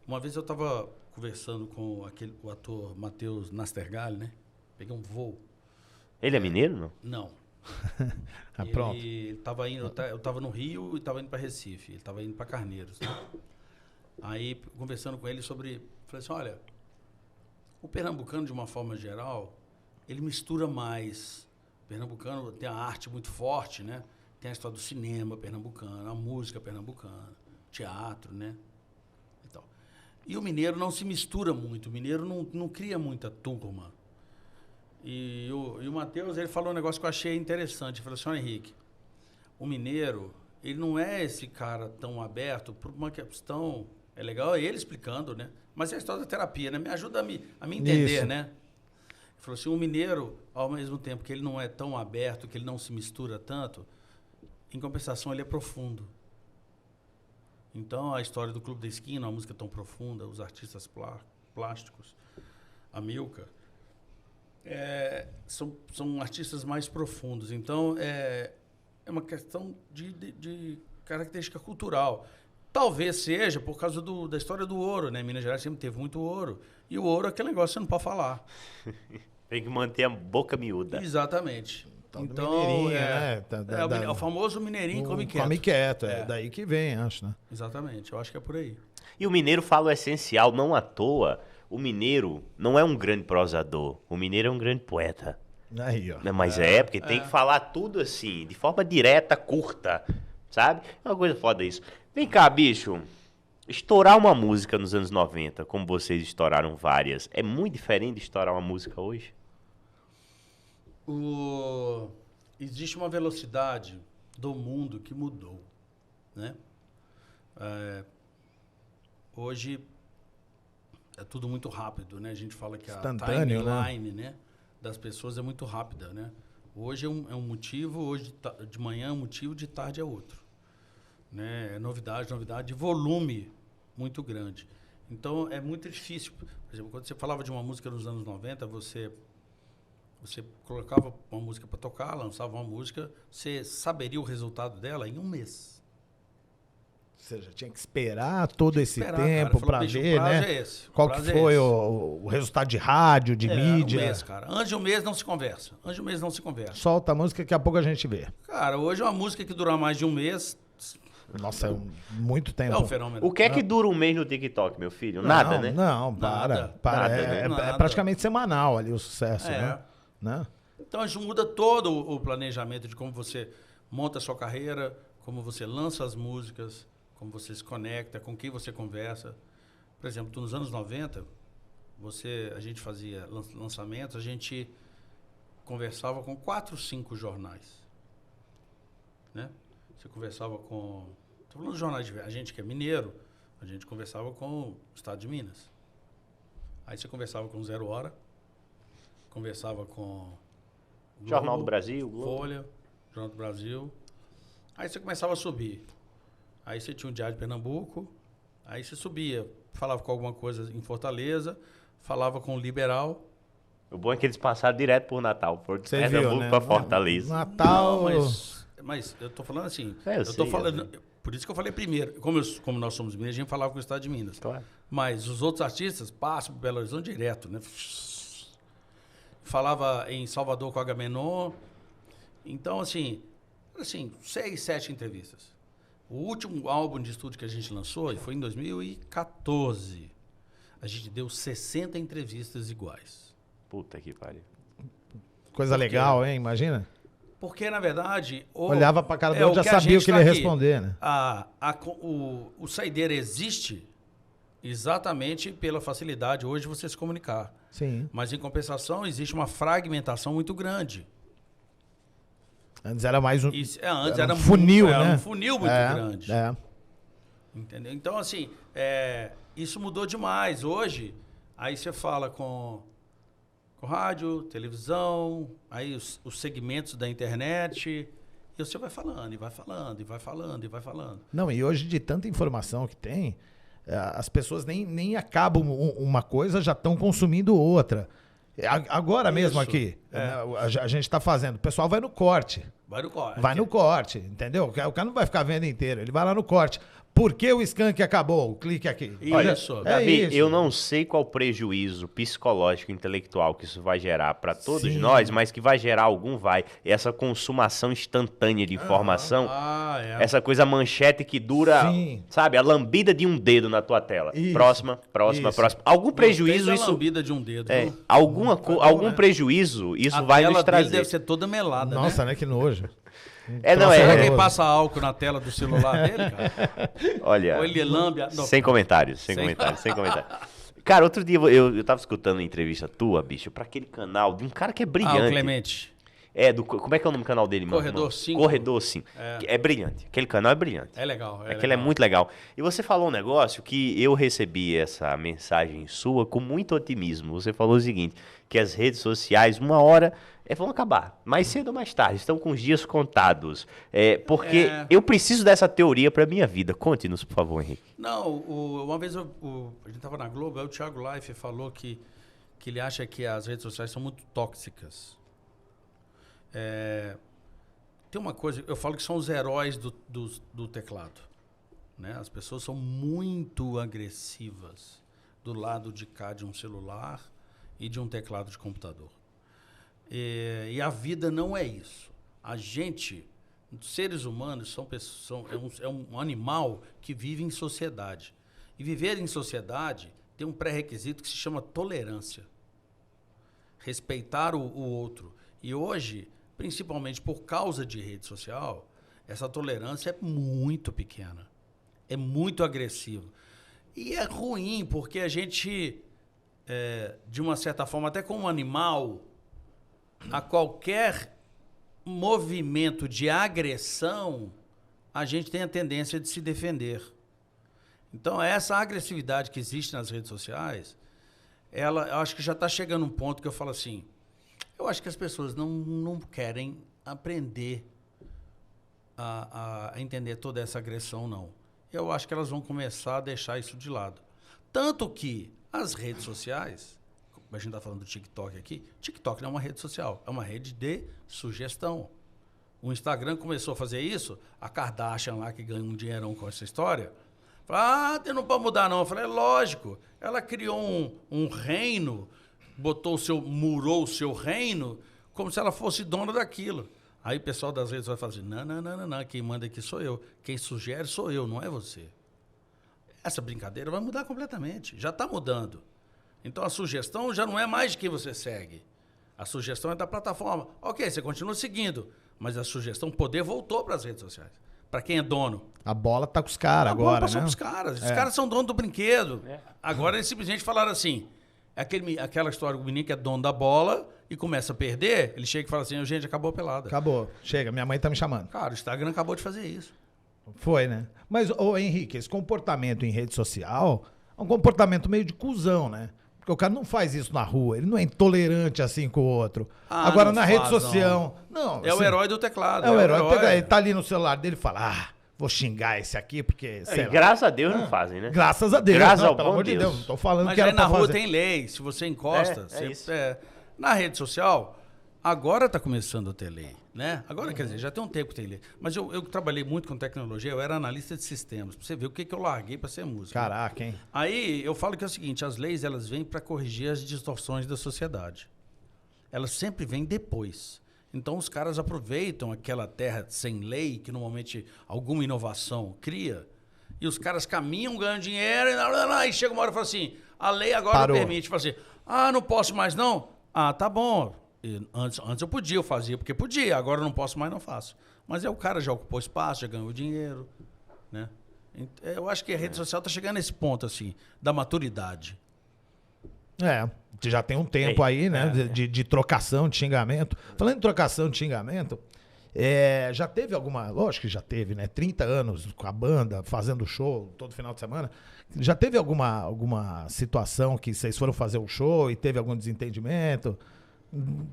Uma vez eu estava conversando com o ator Matheus Nastergalli, né? Peguei um voo. Ele é mineiro, não? Não. Pronto. Ele estava indo, eu estava no Rio e estava indo para Recife, ele estava indo para Carneiros, né? Aí, conversando com ele falei assim, olha, o pernambucano, de uma forma geral, ele mistura mais. O pernambucano tem a arte muito forte, né? Tem a história do cinema pernambucano, a música pernambucana, teatro, né? E o mineiro não se mistura muito, o mineiro não cria muita turma. E o Matheus, ele falou um negócio que eu achei interessante. Ele falou assim, olha, Henrique, o mineiro, ele não é esse cara tão aberto por uma questão... É legal ele explicando, né? Mas é a história da terapia, né? Me ajuda a me entender, Isso. né? Ele falou assim, o mineiro, ao mesmo tempo que ele não é tão aberto, que ele não se mistura tanto, em compensação ele é profundo. Então, a história do Clube da Esquina, uma música tão profunda, os artistas plásticos, a Milka, são artistas mais profundos. Então, é uma questão de característica cultural. Talvez seja por causa da história do ouro, né? Minas Gerais sempre teve muito ouro. E o ouro é aquele negócio que você não pode falar. Tem que manter a boca miúda. Exatamente. Então, né? O famoso mineirinho come quieto. Come quieto, é daí que vem, acho, né? Exatamente, eu acho que é por aí. E o mineiro fala o essencial, não à toa. O mineiro não é um grande prosador, o mineiro é um grande poeta. Aí, ó. Mas porque tem que falar tudo assim, de forma direta, curta, sabe? É uma coisa foda isso. Vem cá, bicho. Estourar uma música nos anos 90, como vocês estouraram várias, é muito diferente de estourar uma música hoje? Existe uma velocidade do mundo que mudou, né? Hoje é tudo muito rápido, né? A gente fala que a timeline, né, das pessoas é muito rápida, né? Hoje é um motivo, hoje de manhã é um motivo, de tarde é outro, né? É novidade, de volume muito grande. Então é muito difícil. Por exemplo, quando você falava de uma música nos anos 90, você colocava uma música para tocar, lançava uma música, você saberia o resultado dela em um mês. Ou seja, tinha que esperar todo esse tempo para ver, o prazo né? É esse. Qual que foi o resultado de rádio, de mídia. Um mês, cara. Antes de um mês não se conversa. Solta a música, daqui a pouco a gente vê. Cara, hoje uma música que durar mais de um mês... Nossa, é muito tempo. É um fenômeno. O que é que dura um mês no TikTok, meu filho? Nada, né? Não, para. É praticamente semanal ali o sucesso, né? Então, isso muda todo o planejamento de como você monta a sua carreira, como você lança as músicas, como você se conecta, com quem você conversa. Por exemplo, nos anos 90, a gente fazia lançamentos, a gente conversava com 4, 5 jornais, né? Você conversava com... Estou falando de jornais, a gente que é mineiro, a gente conversava com o Estado de Minas. Aí você conversava com o Zero Hora, conversava com... Globo, Jornal do Brasil, Globo. Folha, Jornal do Brasil. Aí você começava a subir. Aí você tinha o Diário de Pernambuco, aí você subia, falava com alguma coisa em Fortaleza, falava com o Liberal. O bom é que eles passaram direto por Natal, por Você Pernambuco viu, né? para Fortaleza. Natal... Não, mas eu tô falando assim, por isso que eu falei primeiro, como nós somos mineiros, a gente falava com o Estado de Minas. Claro. Mas os outros artistas passam por Belo Horizonte direto, né? Falava em Salvador com Agamenon. Então, assim, 6, 7 entrevistas. O último álbum de estúdio que a gente lançou foi em 2014. A gente deu 60 entrevistas iguais. Puta que pariu. Coisa legal, hein? Imagina. Porque, na verdade... Olhava pra cara do outro, já sabia o que ele ia responder, né? O Saideira existe exatamente pela facilidade hoje de você se comunicar. Sim. Mas, em compensação, existe uma fragmentação muito grande. Antes era mais um, antes era um funil, né? Era um funil muito grande. É. Entendeu? Então, assim, isso mudou demais. Hoje, aí você fala com rádio, televisão, aí os segmentos da internet, e você vai falando, e vai falando, e vai falando, e vai falando. Não, e hoje, de tanta informação que tem, as pessoas nem acabam uma coisa, já estão consumindo outra. Agora mesmo aqui, a gente está fazendo, o pessoal vai no corte. Vai no corte, entendeu? O cara não vai ficar vendo inteiro, ele vai lá no corte. Por que o Skank acabou? Clique aqui. Olha, Isso. Davi, eu não sei qual prejuízo psicológico, intelectual que isso vai gerar para todos Sim. nós, mas que vai gerar algum vai. Essa consumação instantânea de informação, essa coisa manchete que dura, sabe, a lambida de um dedo na tua tela. Isso. Próxima. Algum prejuízo isso... isso... lambida de um dedo. Algum prejuízo isso vai nos trazer. Deve ser toda melada, Nossa, né? Que nojo. Será que passa álcool na tela do celular dele, cara? Olha, ou ele lambe... Sem comentários. Cara, outro dia eu tava escutando uma entrevista tua, bicho, pra aquele canal de um cara que é brilhante. O Clemente. Como é que é o nome do canal dele, mano? Corredor 5. Corredor 5. É brilhante. Aquele canal é brilhante. É legal. Aquele é muito legal. E você falou um negócio que eu recebi essa mensagem sua com muito otimismo. Você falou o seguinte, que as redes sociais, uma hora, vão acabar. Mais cedo ou mais tarde. Estão com os dias contados. Porque eu preciso dessa teoria pra minha vida. Conte-nos, por favor, Henrique. Não, uma vez a gente tava na Globo, aí o Thiago Life falou que ele acha que as redes sociais são muito tóxicas. Tem uma coisa, eu falo que são os heróis do teclado, né? As pessoas são muito agressivas do lado de cá de um celular e de um teclado de computador. E a vida não é isso. A gente, seres humanos, é um animal que vive em sociedade. E viver em sociedade tem um pré-requisito que se chama tolerância. Respeitar o outro. E hoje, principalmente por causa de rede social, essa tolerância é muito pequena. É muito agressivo. E é ruim, porque a gente, de uma certa forma, até como animal, a qualquer movimento de agressão, a gente tem a tendência de se defender. Então, essa agressividade que existe nas redes sociais, eu acho que já está chegando um ponto que eu falo assim, eu acho que as pessoas não querem aprender a entender toda essa agressão, não. Eu acho que elas vão começar a deixar isso de lado. Tanto que as redes sociais, a gente está falando do TikTok aqui, TikTok não é uma rede social, é uma rede de sugestão. O Instagram começou a fazer isso, a Kardashian lá, que ganha um dinheirão com essa história, falou, não pode mudar não. Eu falei, lógico, ela criou um reino, murou o seu reino, como se ela fosse dona daquilo. Aí o pessoal das redes vai falar assim, não, quem manda aqui sou eu, quem sugere sou eu, não é você. Essa brincadeira vai mudar completamente, já está mudando. Então a sugestão já não é mais de quem você segue, a sugestão é da plataforma. Ok, você continua seguindo, mas a sugestão, o poder voltou para as redes sociais, para quem é dono. A bola tá com os caras agora, bola passou né? Os caras são donos do brinquedo. Agora eles simplesmente falaram assim, aquela história, o menino que é dono da bola e começa a perder, ele chega e fala assim, gente, acabou a pelada. Acabou, chega, minha mãe tá me chamando. Cara, o Instagram acabou de fazer isso. Foi, né? Mas, Henrique, esse comportamento em rede social é um comportamento meio de cuzão, né? Porque o cara não faz isso na rua, ele não é intolerante assim com o outro. Agora, na rede social... Não, é assim, o herói do teclado. É o herói do teclado. Ele tá ali no celular dele e fala, vou xingar esse aqui, porque... Graças a Deus não fazem, né? Graças a Deus. Graças ao pelo bom amor de Deus. Não tô falando mas que era aí na rua fazer. Tem lei, se você encosta... Na rede social, agora tá começando a ter lei, né? Agora, quer dizer, já tem um tempo que tem lei. Mas eu trabalhei muito com tecnologia, eu era analista de sistemas. Pra você ver o que eu larguei para ser músico. Caraca, hein? Aí eu falo que é o seguinte, as leis, elas vêm para corrigir as distorções da sociedade. Elas sempre vêm depois. Então os caras aproveitam aquela terra sem lei, que normalmente alguma inovação cria, e os caras caminham, ganham dinheiro, e chega uma hora e fala assim, a lei agora permite. Fala assim, não posso mais não? Tá bom. Antes eu podia, eu fazia porque podia, agora eu não posso mais, não faço. Mas o cara já ocupou espaço, já ganhou dinheiro, né? Eu acho que a rede social está chegando nesse ponto, assim, da maturidade. Já tem um tempo aí, né, de trocação, de xingamento. Falando em trocação de xingamento, Já teve alguma... Lógico que já teve, né? 30 anos com a banda, fazendo show todo final de semana. Já teve alguma situação que vocês foram fazer um show e teve algum desentendimento?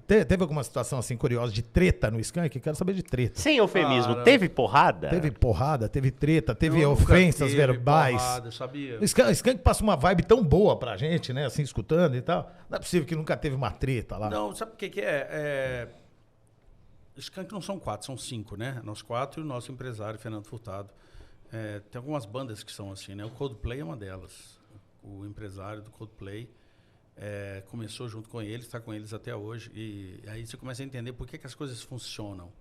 Teve alguma situação assim curiosa de treta no Skank? Quero saber de treta. Sem eufemismo, teve porrada? Teve porrada, teve treta, teve ofensas verbais. Porrada, sabia? O Skank passa uma vibe tão boa pra gente, né? Assim, escutando e tal. Não é possível que nunca teve uma treta lá. Não, sabe o que é? Skank não são 4, são 5, né? Nós 4 e o nosso empresário, Fernando Furtado. Tem algumas bandas que são assim, né? O Coldplay é uma delas. O empresário do Coldplay começou junto com eles, está com eles até hoje. E aí você começa a entender por que as coisas funcionam.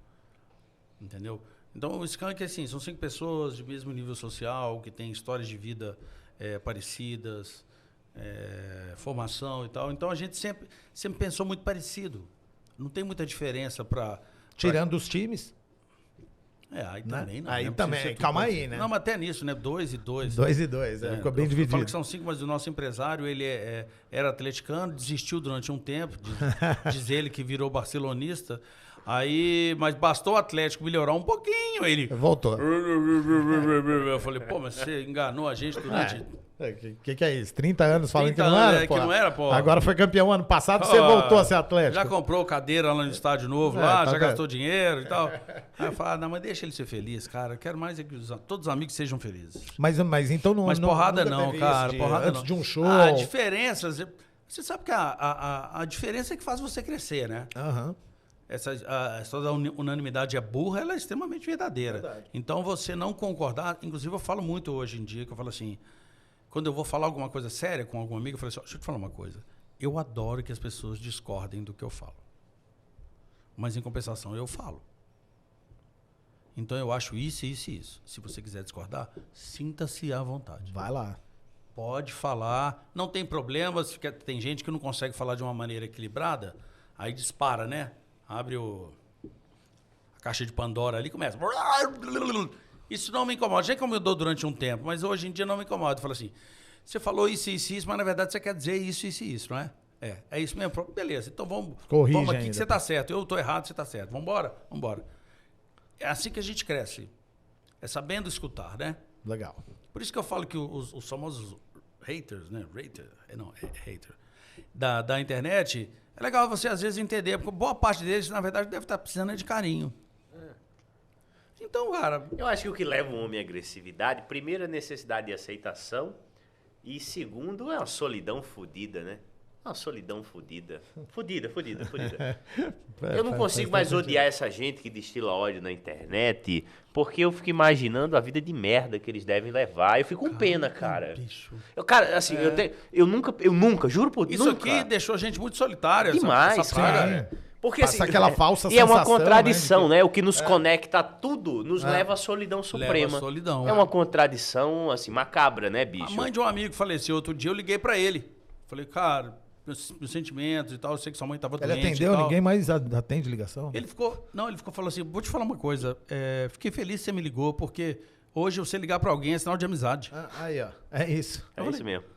Entendeu? Então, o Skank, assim, são 5 pessoas de mesmo nível social, que têm histórias de vida parecidas, formação e tal. Então, a gente sempre pensou muito parecido. Não tem muita diferença para... Tirando os times. Aí também não. Aí né? também, calma aí, né? Não, mas até nisso, né? 2 e 2. 2 e 2, ficou bem dividido. Eu falo que são 5, mas o nosso empresário, ele era atleticano, desistiu durante um tempo, diz ele que virou barcelonista. Mas bastou o Atlético melhorar um pouquinho, ele... Voltou. Eu falei, pô, mas você enganou a gente durante... O que é isso? 30 anos falando que 30 não anos, era, pô? que não era, pô. Agora foi campeão ano passado, você voltou a ser Atlético. Já comprou cadeira lá no estádio novo, tá já vendo? gastou dinheiro e tal. Aí eu falo, não, mas deixa ele ser feliz, cara. Eu quero mais que todos os amigos sejam felizes. Mas então não... Mas porrada nunca não, teve cara. isso Porrada antes não. de um show... Diferenças... Você sabe que a diferença é que faz você crescer, né? Aham. Essa da unanimidade é burra, ela é extremamente verdadeira. Verdade. Então, você não concordar... Inclusive, eu falo muito hoje em dia, que eu falo assim... Quando eu vou falar alguma coisa séria com algum amigo, eu falo assim, deixa eu te falar uma coisa. Eu adoro que as pessoas discordem do que eu falo. Mas, em compensação, eu falo. Então, eu acho isso, isso e isso. Se você quiser discordar, sinta-se à vontade. Vai lá. Pode falar. Não tem problema. Tem gente que não consegue falar de uma maneira equilibrada, aí dispara, né? Abre a caixa de Pandora ali e começa... Isso não me incomoda. Já incomodou durante um tempo, mas hoje em dia não me incomoda. Fala assim, você falou isso, isso, isso, mas na verdade você quer dizer isso, isso e isso, não é? É isso mesmo. Beleza, então vamos aqui ainda. que você está certo. Eu estou errado, você está certo. Vamos embora. É assim que a gente cresce. É sabendo escutar, né? Legal. Por isso que eu falo que os famosos haters, né? Hater. Da internet, é legal você às vezes entender, porque boa parte deles, na verdade, deve estar precisando de carinho. Então, cara... Eu acho que o que leva o homem à agressividade, primeiro, é a necessidade de aceitação e segundo, é uma solidão fodida, né? Uma solidão fodida. Fodida. Eu não consigo mais odiar essa gente que destila ódio na internet, porque eu fico imaginando a vida de merda que eles devem levar. Eu fico com pena, cara. Bicho. Cara, assim, eu nunca, juro por Deus. Isso aqui deixou a gente muito solitária. Demais, essa praga. cara. Porque, Passa assim, aquela falsa e é uma sensação, contradição, né? O que nos conecta a tudo nos leva à solidão suprema. Leva à solidão. É uma contradição, assim, macabra, né, bicho? A mãe de um amigo faleceu outro dia, eu liguei pra ele. Falei, cara, meus sentimentos e tal, eu sei que sua mãe tava doente. Ele atendeu, e tal. Ninguém mais atende ligação? Ele ficou falando assim, vou te falar uma coisa, fiquei feliz que você me ligou, porque hoje você ligar pra alguém é sinal de amizade. Aí, ó, é isso. É isso mesmo.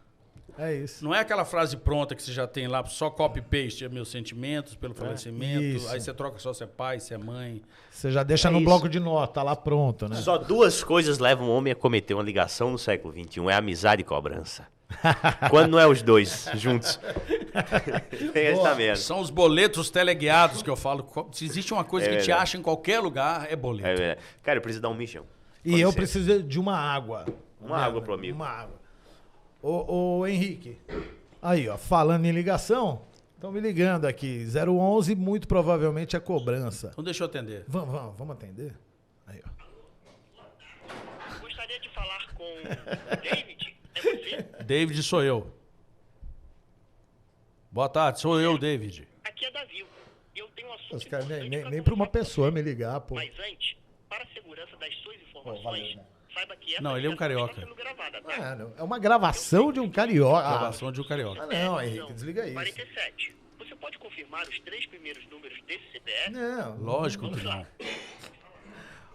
É isso. Não é aquela frase pronta que você já tem lá, só copy-paste, meus sentimentos pelo falecimento, isso. aí você troca só se é pai, se é mãe. Você já deixa no isso. bloco de nota, lá pronto, né? Só 2 coisas levam o homem a cometer uma ligação no século XXI. É amizade e cobrança. Quando não é os dois juntos. Tem esta merda. São os boletos teleguiados que eu falo. Se existe uma coisa que te acha em qualquer lugar, é boleto. É verdade. Cara, eu preciso dar um mijão. E eu preciso de uma água. Uma água pro amigo. Uma água. Ô, Henrique, aí, ó, falando em ligação, estão me ligando aqui, 011, muito provavelmente é cobrança. Então deixa eu atender. Vamos atender? Aí, ó. Gostaria de falar com David, é você? David, sou eu. Boa tarde, sou eu, David. Aqui é Davi. Eu tenho um assunto Os caras importante nem pra pra uma conversar com pessoa você. me ligar, pô. Mas antes, para a segurança das suas informações, valeu, né? saiba que essa Não, ele é um ligação carioca. está sendo gravada, tá? Ah, não, é uma gravação de um carioca. Gravação de um carioca. Não, Henrique, desliga isso. 47. Você pode confirmar os 3 primeiros números desse CPF? Não, Lógico que não.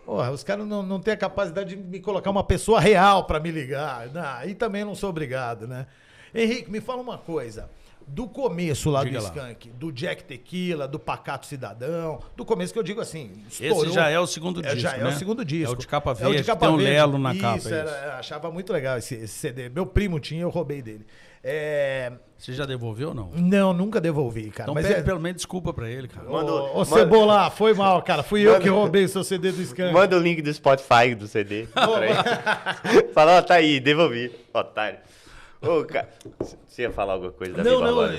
porra, os caras não têm a capacidade de me colocar uma pessoa real pra me ligar. Não, aí também não sou obrigado, né? Henrique, me fala uma coisa. Do começo lá Diga do lá. Skank, do Jack Tequila, do Pacato Cidadão, do começo que eu digo assim, estourou. Esse já é o segundo disco, Já é né? o segundo disco. É o de capa É o verde, de capa tem um verde. Lelo na Isso, capa. Isso. achava muito legal esse CD. Meu primo tinha, eu roubei dele. Você já devolveu ou não? Não, nunca devolvi, cara. Então mas pede pelo menos desculpa pra ele, cara. Ô, Cebola, foi mal, cara. Fui eu que roubei o seu CD do Skank. Manda o link do Spotify do CD pra ele. Fala, ó, tá aí, devolvi. Otário. Ô, cara, você ia falar alguma coisa da Viva Roda?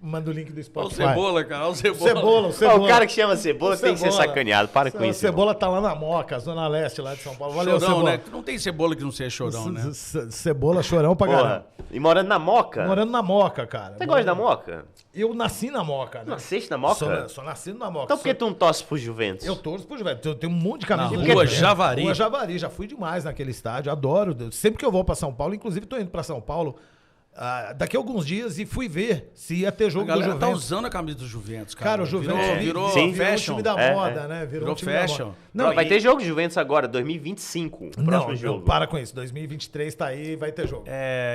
Manda o link do Olha o Spotify. Cebola, cara. Olha o Cebola. Cebola, o Ó, Cebola. o cara que chama Cebola tem que ser sacaneado. Para com O isso. Cebola tá lá na Moca, Zona Leste, lá de São Paulo. Valeu, Chorão, Cebola. né? Não tem cebola que não seja chorão, né? Cebola, chorão pra Porra. caramba. E morando na Moca? Morando na Moca, cara. Você gosta da Moca? Eu nasci na Moca, né? Nasceste na Moca? Sou nascido na Moca. Então por que tu não torce pro Juventus? Eu torço pro Juventus. Eu tenho um monte de camisa Na do Rua Juventus. Javari. Rua Javari. Já fui demais naquele estádio. Adoro. Sempre que eu vou pra São Paulo, inclusive tô indo pra São Paulo daqui a alguns dias e fui ver se ia ter A jogo do galera tá Juventus. usando a camisa do Juventus, cara. Cara, o Juventus virou sim. virou um fashion. time da É, moda, né? Virou um time da fashion. moda. Não, vai e- ter jogo de Juventus agora, 2025. Não, Próximo jogo. não, para com isso. 2023 tá aí, vai ter jogo.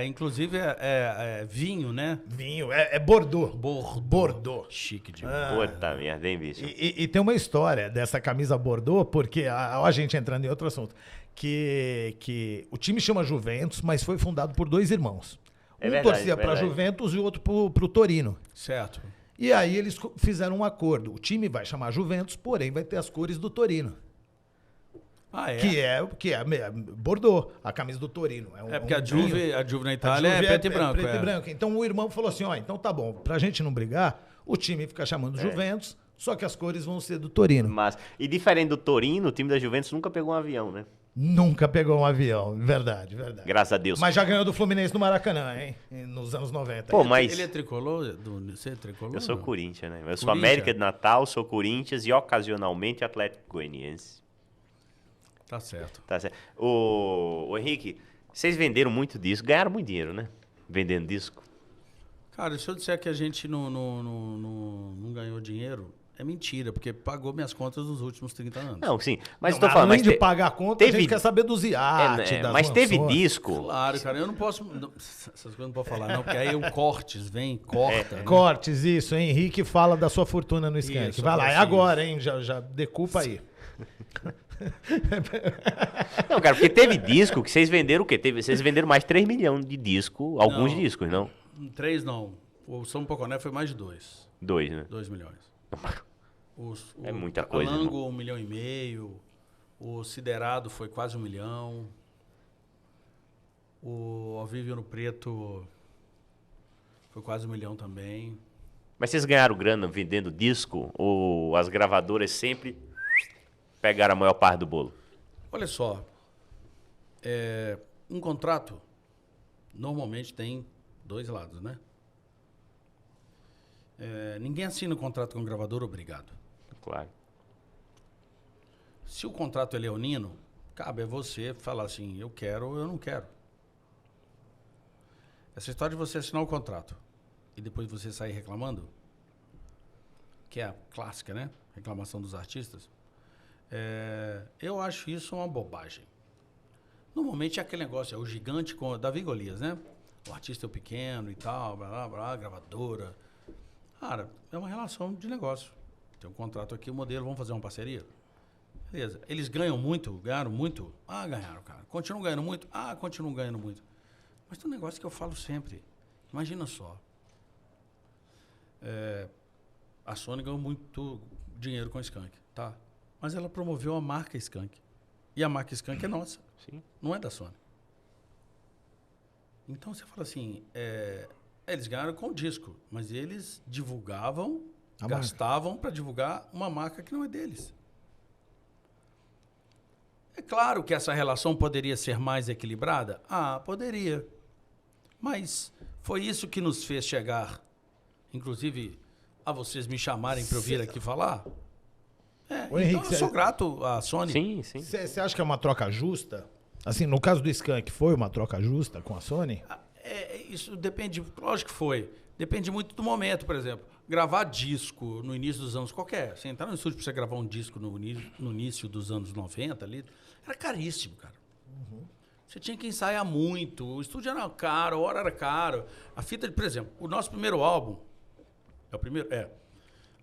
Inclusive é vinho, né? Vinho, é Bordeaux. Bordeaux. Chique demais. Puta merda, hein, bicho? E tem uma história dessa camisa Bordeaux, porque a gente entrando em outro assunto, que o time chama Juventus, mas foi fundado por dois irmãos. É Um verdade, torcia para verdade. Juventus e o outro pro Torino. Certo. E aí eles fizeram um acordo. O time vai chamar Juventus, porém vai ter as cores do Torino. Ah, é? Que é Bordeaux, a camisa do Torino. É porque a vinho. Juve na A Itália Juve é preto e branco. preto e branco. Então o irmão falou assim, ó, então tá bom, pra gente não brigar, o time fica chamando Juventus, só que as cores vão ser do Torino. Mas, e diferente do Torino, o time da Juventus nunca pegou um avião, né? Nunca pegou um avião, verdade, verdade. Graças a Deus. Mas já ganhou do Fluminense no Maracanã, hein? Nos anos 90. Pô, mas Ele é tricolor? Você é tricolor? eu sou não? Corinthians, né? Eu sou Corinthians? América de Natal, sou Corinthians e ocasionalmente Atlético Goianiense. Tá certo. Tá certo. Ô Henrique, vocês venderam muito disco, ganharam muito dinheiro, né? Vendendo disco. Cara, se eu disser que a gente não ganhou dinheiro, é mentira, porque pagou minhas contas nos últimos 30 anos. Não, sim. Mas Não, tô falando, além mas de pagar a conta, a teve- gente quer saber dos iates, das mas teve mansões. disco. Claro, cara, eu não posso... essas coisas não posso falar, não, porque aí o cortes vem, corta. né? Cortes, isso. Henrique fala da sua fortuna no Skank. Isso, Vai lá, é assim, agora, hein? Já decupa aí. Não, cara, porque teve disco que vocês venderam o quê? Vocês venderam mais de 3 milhões de disco, alguns Não. discos, não? 3 não. O São Poconé foi mais de 2. 2, né? 2 milhões. É muita coisa, O Calango, irmão. 1,5 milhão. O Siderado foi quase 1 milhão. O Ao Vivo e no Preto foi quase 1 milhão também. Mas vocês ganharam grana vendendo disco ou as gravadoras sempre pegaram a maior parte do bolo? Olha só, um contrato normalmente tem 2 lados, né? Ninguém assina um contrato com gravador obrigado. Claro. Se o contrato é leonino, cabe a você falar assim, eu quero ou eu não quero. Essa história de você assinar o contrato e depois você sair reclamando, que é a clássica, né? Reclamação dos artistas. Eu acho isso uma bobagem. Normalmente é aquele negócio, é o gigante com Davi e Golias, né? O artista é o pequeno e tal, blá, blá, blá, gravadora. Cara, é uma relação de negócio. Tem um contrato aqui, o modelo, vamos fazer uma parceria? Beleza. Eles ganham muito? Ganharam muito? Ah, ganharam, cara. Continuam ganhando muito? Ah, continuam ganhando muito. Mas tem um negócio que eu falo sempre. Imagina só. A Sony ganhou muito dinheiro com a Skank, tá? Mas ela promoveu a marca Skank. E a marca Skank é nossa. Sim. Não é da Sony. Então você fala assim, eles ganharam com o disco, mas eles divulgavam, A gastavam para divulgar uma marca que não é deles. É claro que essa relação poderia ser mais equilibrada? Ah, poderia. Mas foi isso que nos fez chegar, inclusive, a vocês me chamarem para eu vir aqui falar? Ô, Henrique, então eu sou grato à Sony. Sim, sim. Você acha que é uma troca justa? Assim, no caso do Skank, foi uma troca justa com a Sony? Isso depende, lógico que foi. Depende muito do momento, por exemplo. Gravar disco no início dos anos qualquer. Você entrar no estúdio para você gravar um disco no início dos anos 90 ali, era caríssimo, cara. Você tinha que ensaiar muito. O estúdio era caro, a hora era caro. A fita, por exemplo, o nosso primeiro álbum, é o primeiro? É.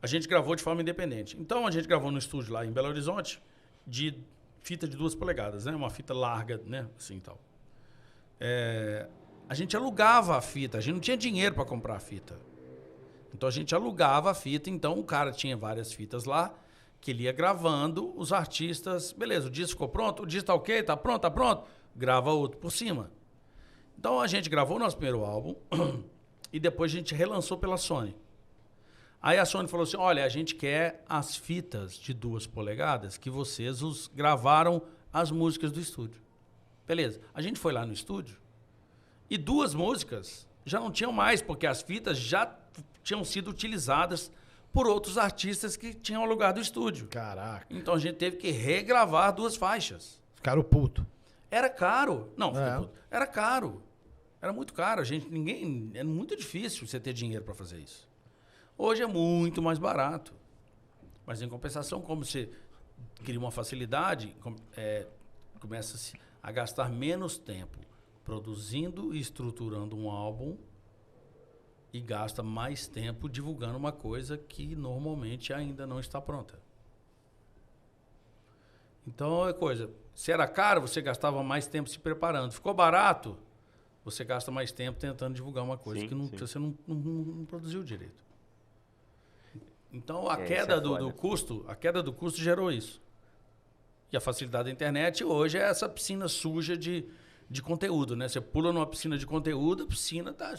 A gente gravou de forma independente. Então, a gente gravou no estúdio lá em Belo Horizonte, de fita de 2 polegadas, né? Uma fita larga, né? Assim, tal. A gente alugava a fita. A gente não tinha dinheiro para comprar a fita. Então, a gente alugava a fita. Então, o cara tinha várias fitas lá, que ele ia gravando os artistas. Beleza, o disco ficou pronto? O disco tá ok? Tá pronto? Tá pronto? Grava outro por cima. Então, a gente gravou o nosso primeiro álbum e depois a gente relançou pela Sony. Aí a Sony falou assim, olha, a gente quer as fitas de 2 polegadas que vocês gravaram as músicas do estúdio. Beleza. A gente foi lá no estúdio e 2 músicas já não tinham mais, porque as fitas já tinham sido utilizadas por outros artistas que tinham alugado o estúdio. Caraca. Então a gente teve que regravar 2 faixas. Ficaram puto. Era caro. Não, era caro. Era muito caro. É muito difícil você ter dinheiro para fazer isso. Hoje é muito mais barato. Mas, em compensação, como você cria uma facilidade, começa a gastar menos tempo produzindo e estruturando um álbum e gasta mais tempo divulgando uma coisa que normalmente ainda não está pronta. Então, é coisa... Se era caro, você gastava mais tempo se preparando. Ficou barato, você gasta mais tempo tentando divulgar uma coisa que você não produziu direito. Então, a queda do custo gerou isso. E a facilidade da internet hoje é essa piscina suja de conteúdo, né? Você pula numa piscina de conteúdo, a piscina tá...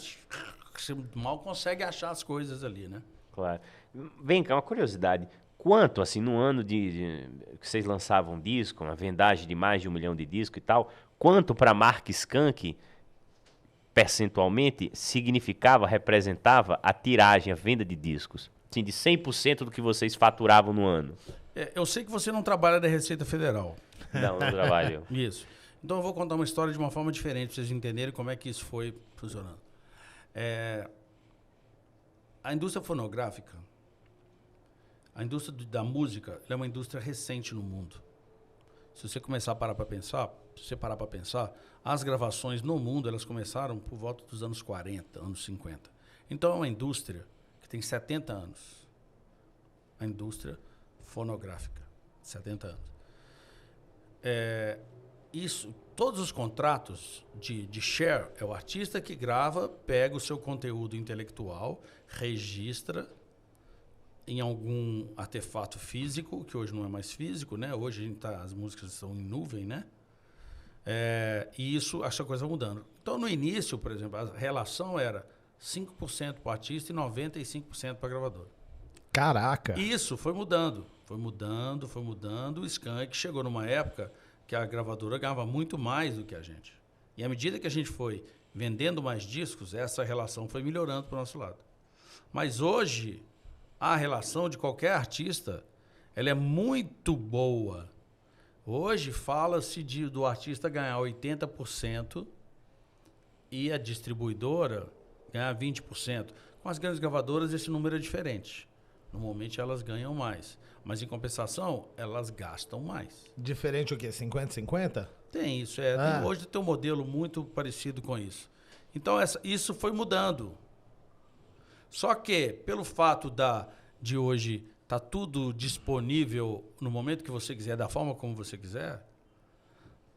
Você mal consegue achar as coisas ali, né? Claro. Vem cá, uma curiosidade. Quanto, assim, no ano que vocês lançavam um disco, uma vendagem de mais de 1 milhão de discos e tal, quanto para a marca Skank, percentualmente, representava a tiragem, a venda de discos? Assim, de 100% do que vocês faturavam no ano? Eu sei que você não trabalha da Receita Federal. Não trabalho. Isso. Então eu vou contar uma história de uma forma diferente, para vocês entenderem como é que isso foi funcionando. A indústria fonográfica, a indústria da música, ela é uma indústria recente no mundo. Se você começar a parar para pensar, as gravações no mundo, elas começaram por volta dos anos 40, anos 50. Então é uma indústria que tem 70 anos. A indústria fonográfica, 70 anos. Todos os contratos de share, é o artista que grava, pega o seu conteúdo intelectual, registra em algum artefato físico, que hoje não é mais físico, né? Hoje as músicas estão em nuvem, né? E essa coisa vai mudando. Então, no início, por exemplo, a relação era 5% para o artista e 95% para a gravadora. Caraca! Isso foi mudando. Foi mudando. O Skank chegou numa época que a gravadora ganhava muito mais do que a gente. E à medida que a gente foi vendendo mais discos, essa relação foi melhorando para o nosso lado. Mas hoje, a relação de qualquer artista, ela é muito boa. Hoje fala-se do artista ganhar 80% e a distribuidora ganhar 20%. Com as grandes gravadoras, esse número é diferente. Normalmente elas ganham mais. Mas, em compensação, elas gastam mais. Diferente o quê? 50-50? Tem isso. Hoje tem um modelo muito parecido com isso. Então, isso foi mudando. Só que, pelo fato de hoje estar tudo disponível no momento que você quiser, da forma como você quiser,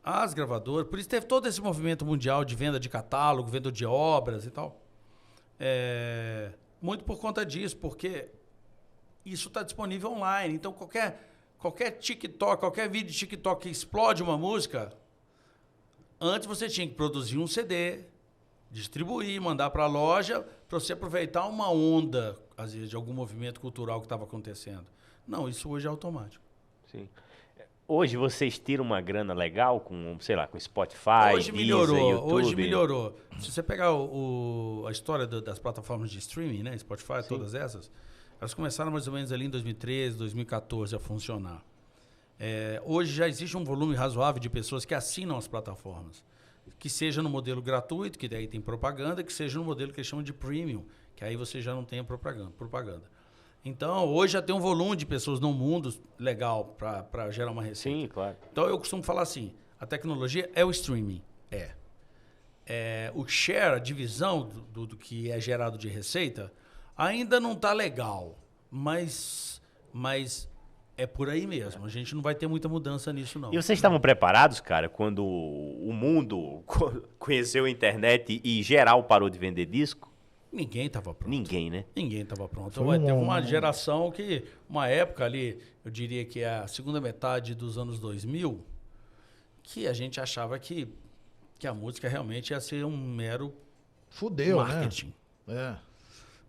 as gravadoras... Por isso teve todo esse movimento mundial de venda de catálogo, venda de obras e tal. Muito por conta disso, porque isso está disponível online. Então, qualquer TikTok, qualquer vídeo de TikTok que explode uma música, antes você tinha que produzir um CD, distribuir, mandar para a loja, para você aproveitar uma onda, às vezes, de algum movimento cultural que estava acontecendo. Não, isso hoje é automático. Sim. Hoje vocês tiram uma grana legal com, sei lá, com Spotify, hoje melhorou, Deezer, YouTube? Hoje melhorou. Se você pegar a história das plataformas de streaming, né, Spotify, todas essas, elas começaram mais ou menos ali em 2013, 2014 a funcionar. Hoje já existe um volume razoável de pessoas que assinam as plataformas. Que seja no modelo gratuito, que daí tem propaganda, que seja no modelo que eles chamam de premium, que aí você já não tem a propaganda. Então, hoje já tem um volume de pessoas no mundo legal para gerar uma receita. Sim, claro. Então, eu costumo falar assim, a tecnologia é o streaming. O share, a divisão do que é gerado de receita, ainda não está legal. Mas é por aí mesmo. A gente não vai ter muita mudança nisso, não. E vocês estavam preparados, cara, quando o mundo conheceu a internet e geral parou de vender disco? Ninguém estava pronto. Ninguém, né? Ninguém estava pronto. Foi Teve uma geração que, uma época ali, eu diria que é a segunda metade dos anos 2000, que a gente achava que a música realmente ia ser um mero marketing. Né?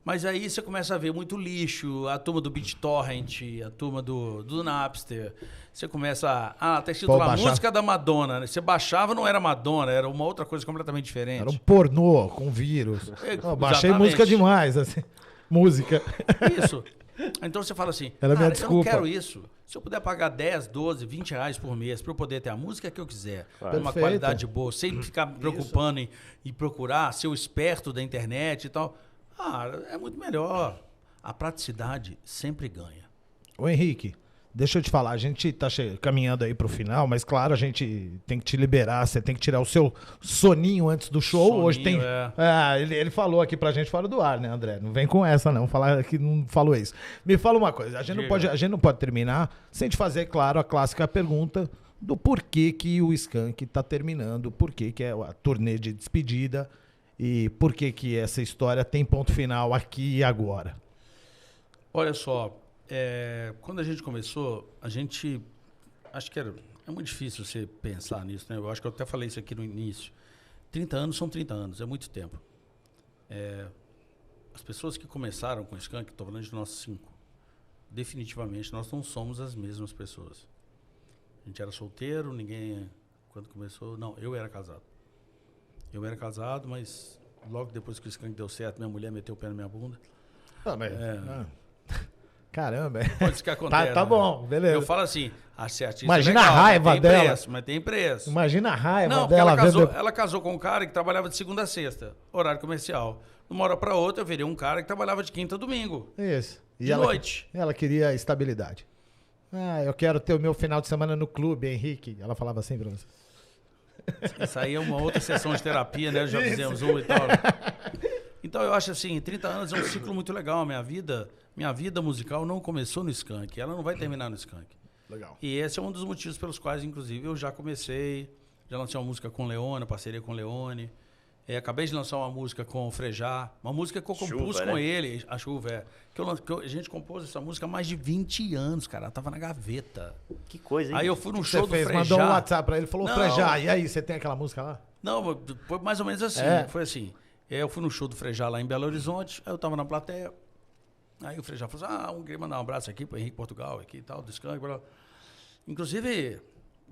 Mas aí você começa a ver muito lixo, a turma do BitTorrent, a turma do Napster. Você começa tá escrito lá, música da Madonna. Você baixava, não era Madonna, era uma outra coisa completamente diferente. Era um pornô com vírus. Baixei música demais, assim. Música. Isso. Então você fala assim, Era minha eu não desculpa. quero isso. Se eu puder pagar 10, 12, 20 reais por mês para eu poder ter a música que eu quiser, Claro. uma Perfeito. qualidade boa, sem ficar me preocupando em procurar, ser o esperto da internet e tal, é muito melhor. A praticidade sempre ganha. Ô Henrique, deixa eu te falar, a gente tá caminhando aí pro final, mas claro, a gente tem que te liberar, você tem que tirar o seu soninho antes do show. Soninho, Hoje tem. Ele falou aqui pra gente fora do ar, né, André? Não vem com essa, não. Falar que não falou isso. Me fala uma coisa, a gente não pode terminar sem te fazer, claro, a clássica pergunta do porquê que o Skank tá terminando, porquê que é a turnê de despedida e porquê que essa história tem ponto final aqui e agora. Olha só, quando a gente começou, acho que é muito difícil você pensar nisso, né? Eu acho que eu até falei isso aqui no início. 30 anos são 30 anos, é muito tempo. As pessoas que começaram com o Skank, estou falando de nós 5, definitivamente nós não somos as mesmas pessoas. A gente era solteiro, quando começou, não, eu era casado. Eu era casado, mas logo depois que o Skank deu certo, minha mulher meteu o pé na minha bunda. Caramba, Pode ser que acontece. Tá bom, beleza. Eu falo assim, ser artista Imagina é legal, a raiva mas tem dela. Preço, mas tem preço. Imagina a raiva Não, porque dela ela casou com um cara que trabalhava de segunda a sexta, horário comercial. De uma hora para outra, eu virei um cara que trabalhava de quinta a domingo. Isso. E De noite. Ela queria estabilidade. Eu quero ter o meu final de semana no clube, Henrique. Ela falava assim pra você. Isso aí é uma outra sessão de terapia, né? Já fizemos uma e tal. Né? Então eu acho assim, 30 anos é um ciclo muito legal. Minha vida musical não começou no Skank, ela não vai terminar no Skank. Legal. E esse é um dos motivos pelos quais, inclusive, eu já lancei uma música com Leone, parceria com Leone. Acabei de lançar uma música com o Frejá, uma música que eu compus Chuva, com né? ele, a Chuva, a gente compôs essa música há mais de 20 anos, cara, ela tava na gaveta. Que coisa, hein? Aí eu fui num Você show do Frejá. mandou um WhatsApp pra ele, falou, Não. Frejá, e aí, você tem aquela música lá? Não, foi mais ou menos assim, foi assim. Eu fui no show do Frejá lá em Belo Horizonte, aí eu tava na plateia, aí o Frejá falou assim, eu queria mandar um abraço aqui pro Henrique Portugal, aqui e tal, do Skank, blá. Inclusive,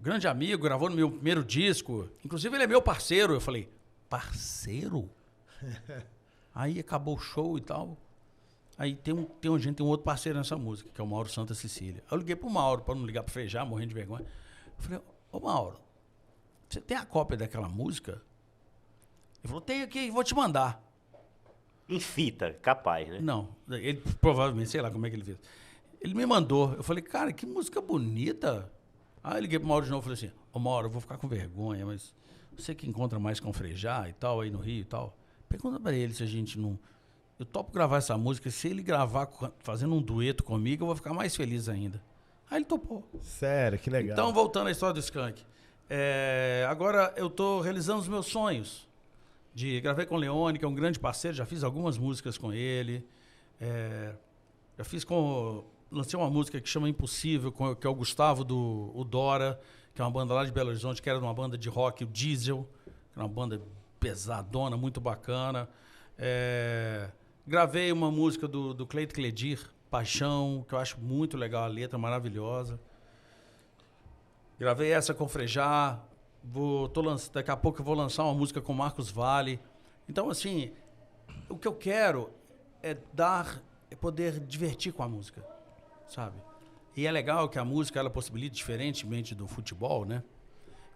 grande amigo, gravou no meu primeiro disco, inclusive ele é meu parceiro. Eu falei, parceiro? Aí acabou o show e tal, aí tem um outro parceiro nessa música, que é o Mauro Santa Cecília. Aí eu liguei pro Mauro, pra não ligar pro Frejá, morrendo de vergonha. Eu falei, ô Mauro, você tem a cópia daquela música? Ele falou, tenho aqui, vou te mandar. Em fita, capaz, né? Não, ele provavelmente, sei lá como é que ele fez. Ele me mandou, eu falei, cara, que música bonita. Aí eu liguei pro Mauro de novo e falei assim, ô Mauro, eu vou ficar com vergonha, mas você que encontra mais com o Frejá e tal, aí no Rio e tal, pergunta pra ele se a gente não... Eu topo gravar essa música, se ele gravar fazendo um dueto comigo, eu vou ficar mais feliz ainda. Aí ele topou. Sério, que legal. Então, voltando à história do Skank. Agora eu tô realizando os meus sonhos. Gravei com o Leone, que é um grande parceiro, já fiz algumas músicas com ele. Lancei uma música que chama Impossível, que é o Gustavo do Dora, que é uma banda lá de Belo Horizonte, que era uma banda de rock, o Diesel, que é uma banda pesadona, muito bacana. Gravei uma música do Cleito Cledir, Paixão, que eu acho muito legal, a letra maravilhosa. Gravei essa com o Frejá. Daqui a pouco eu vou lançar uma música com o Marcos Valle. Então, assim, o que eu quero é poder divertir com a música, sabe? E é legal que a música, ela possibilita, diferentemente do futebol, né?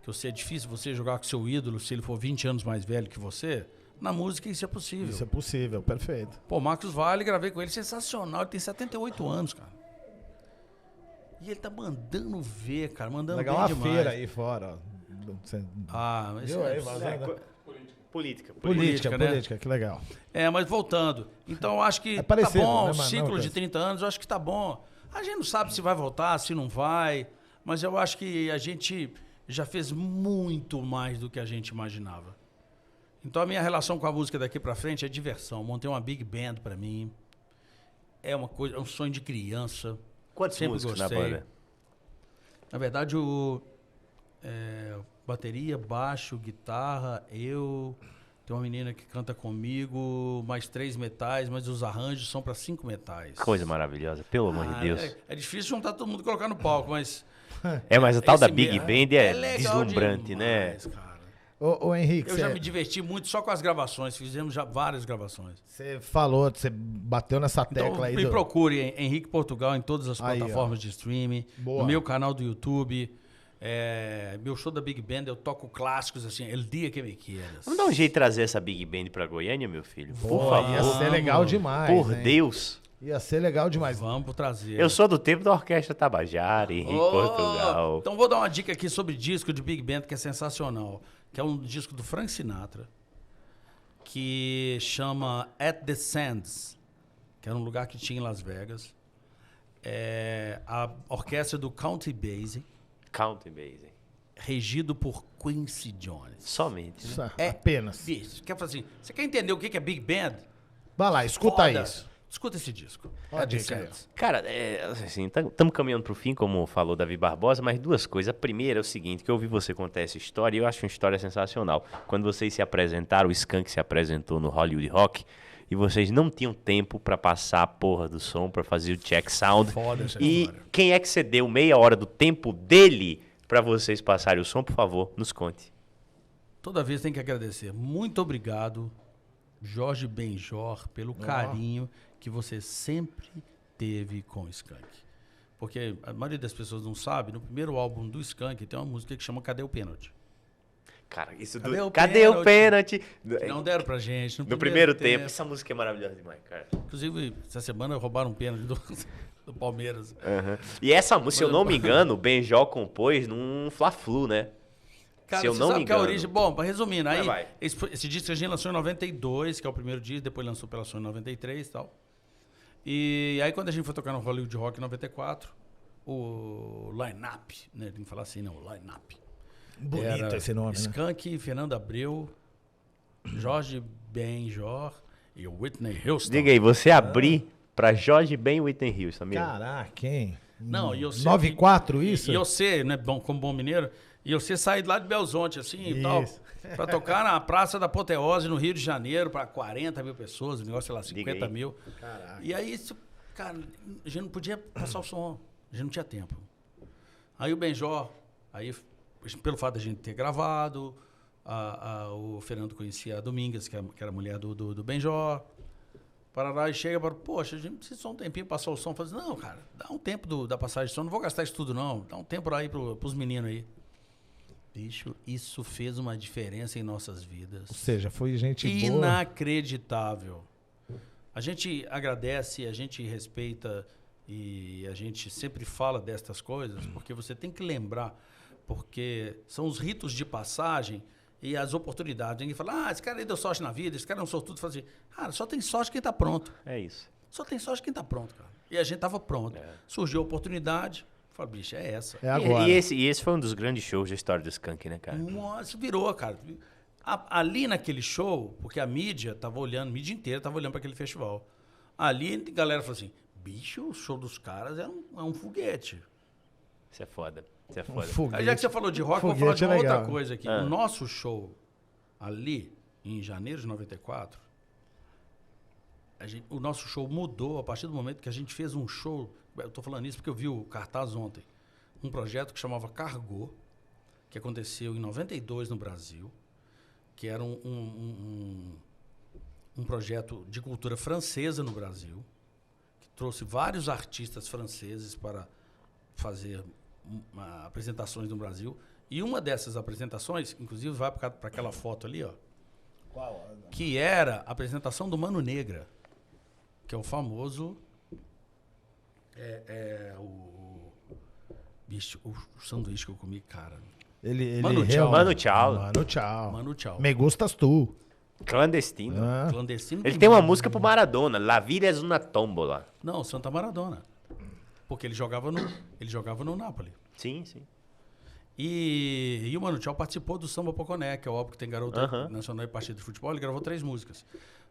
Que é difícil você jogar com seu ídolo se ele for 20 anos mais velho que você. Na música isso é possível. Isso é possível, perfeito. Pô, Marcos Valle, gravei com ele, sensacional. Ele tem 78 anos, cara. E ele tá mandando ver, cara, mandando legal bem uma demais. feira aí fora, ó. Mas Viu aí, vazando? Política, que legal. mas voltando. Então, eu acho que É parecido, tá bom, né, mas ciclo não, de cara. 30 anos, eu acho que tá bom. A gente não sabe se vai voltar, se não vai, mas eu acho que a gente já fez muito mais do que a gente imaginava. Então, a minha relação com a música daqui pra frente é diversão. Montei uma big band pra mim. É uma coisa, é um sonho de criança. Quantas Sempre músicas gostei. na banda? Na verdade, bateria, baixo, guitarra, eu... Tem uma menina que canta comigo, mais 3 metais, mas os arranjos são para 5 metais. Coisa maravilhosa, pelo amor de Deus. É difícil juntar todo mundo e colocar no palco, mas... Mas o tal da esse Big Band é legal deslumbrante, né? demais, cara. Ô Henrique, Eu já me diverti muito só com as gravações, fizemos já várias gravações. você falou, você bateu nessa tecla Então, aí. me procure Henrique Portugal em todas as Aí, plataformas de streaming, Boa. no meu canal do YouTube. Meu show da Big Band, eu toco clássicos assim, El Dia Que Me Quieras. Vamos dar um jeito de trazer essa Big Band pra Goiânia, meu filho? Por Pô, favor. ia ser legal demais. Por hein? Deus. Ia ser legal demais. Vamos trazer. Eu sou do tempo da Orquestra Tabajara, Henrique Portugal. Então vou dar uma dica aqui sobre disco de Big Band que é sensacional. Que é um disco do Frank Sinatra, que chama At The Sands, que era um lugar que tinha em Las Vegas. A orquestra do Country Basie, Country Basie. regido por Quincy Jones. Somente. Né? Isso, apenas. Bicho, quer fazer assim, você quer entender o que é Big Band? Vai lá, escuta Foda. isso. Escuta esse disco. Ó, At The dica aí, ó. Sands. Cara, assim, estamos caminhando pro fim, como falou Davi Barbosa, mas duas coisas. A primeira é o seguinte, que eu ouvi você contar essa história e eu acho uma história sensacional. Quando vocês se apresentaram, o Skank se apresentou no Hollywood Rock e vocês não tinham tempo pra passar a porra do som, pra fazer o check sound. Foda essa E história. quem é que você deu meia hora do tempo dele pra vocês passarem o som, por favor, nos conte. Toda vez tem que agradecer. Muito obrigado, Jorge Benjor, pelo carinho que você sempre teve com o Skank. Porque a maioria das pessoas não sabe, no primeiro álbum do Skank tem uma música que chama Cadê o Pênalti? Cara, isso Cadê o o pênalti? Não deram pra gente. No primeiro tempo. Essa música é maravilhosa demais, cara. Inclusive, essa semana roubaram um pênalti do Palmeiras. Uhum. E essa música, se eu não me engano, o Benjol compôs num Fla-Flu, né? Cara, se eu você não sabe me que a engano. origem... Bom, resumindo, aí Vai. esse disco a gente lançou em 92, que é o primeiro disco, depois lançou pela Sony em 93 e tal. E aí quando a gente foi tocar no Hollywood Rock em 94, o line-up, né? Tem que falar assim, não, o line-up. Bonito Era esse nome, né? Skank, Fernando Abreu, Jorge Benjor e o Whitney Houston. Diga aí, você abrir pra Jorge Ben e Whitney Houston, amigo? Caraca, hein? Não, e eu sei 9-4 isso? E você, né, como bom mineiro, e você sair lá de Belzonte, assim, e tal, Isso. pra tocar na Praça da Apoteose, no Rio de Janeiro, pra 40 mil pessoas, o negócio, sei lá, Diga 50 aí. mil. Caraca. E aí, cara, a gente não podia passar o som, a gente não tinha tempo. Aí o Benjor, aí, pelo fato da gente ter gravado, o Fernando conhecia a Domingas, que era a mulher do Benjor. Parará e chega e fala, poxa, a gente precisa só um tempinho pra passar o som. Fala assim, não, cara, dá um tempo da passagem de som, não vou gastar isso tudo não, dá um tempo aí pros meninos aí. Bicho, isso fez uma diferença em nossas vidas. Ou seja, foi gente boa. Inacreditável. A gente agradece, a gente respeita e a gente sempre fala destas coisas, porque você tem que lembrar, porque são os ritos de passagem e as oportunidades. Ninguém fala, esse cara aí deu sorte na vida, esse cara é um sortudo. Fala assim, cara, só tem sorte quem tá pronto. É isso. Só tem sorte quem tá pronto, cara. E a gente tava pronto. Surgiu a oportunidade, falei, bicho, é essa. É agora. E esse foi um dos grandes shows da história do Skank, né, cara? Nossa, virou, cara. Ali naquele show, porque a mídia tava olhando, a mídia inteira tava olhando para aquele festival. Ali a galera falou assim, bicho, o show dos caras é um foguete. Isso é foda. Isso é foda. Foguete. Aí já que você falou de rock, vou falar Foguete de uma é outra legal. coisa aqui. O nosso show ali, em janeiro de 94, o nosso show mudou a partir do momento que a gente fez um show. Eu tô falando isso porque eu vi o cartaz ontem. Um projeto que chamava Cargo, que aconteceu em 92 no Brasil, que era um projeto de cultura francesa no Brasil, que trouxe vários artistas franceses para fazer apresentações no Brasil. E uma dessas apresentações, inclusive, vai para aquela foto ali, ó, Qual? que era a apresentação do Mano Negra, que é o famoso bicho, o sanduíche que eu comi, cara. Mano Tchau. Mano Tchau. Mano, tchau. Mano Tchau. Me gustas tu. Clandestino. Clandestino. Ele tem uma música pro Maradona, La Vida é una tómbola. Não, Santa Maradona. Porque ele jogava no Napoli. Sim, sim. E o Mano Tchau participou do Samba Poconé, que é o álbum que tem Garota Nacional e Partida de Futebol. Ele gravou 3 músicas.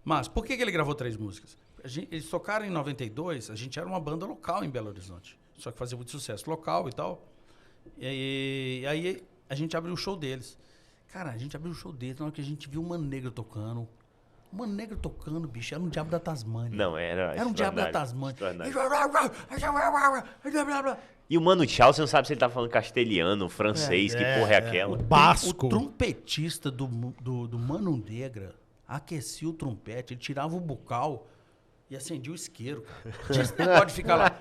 Mas por que ele gravou 3 músicas? Eles tocaram em 92, a gente era uma banda local em Belo Horizonte. Só que fazia muito sucesso local e tal. E aí a gente abriu o show deles. Cara, a gente abriu o show deles na hora que a gente viu uma negra tocando. Uma negra tocando, bicho, era um diabo da Tasmânia. Não, era um diabo da Tasmânia. E o Mano Tchau, você não sabe se ele tá falando castelhano, francês, que porra é aquela. Basco. O trompetista do Mano Negra aquecia o trompete, ele tirava o bucal e acendia o isqueiro, cara. Tinha esse negócio de ficar lá. Que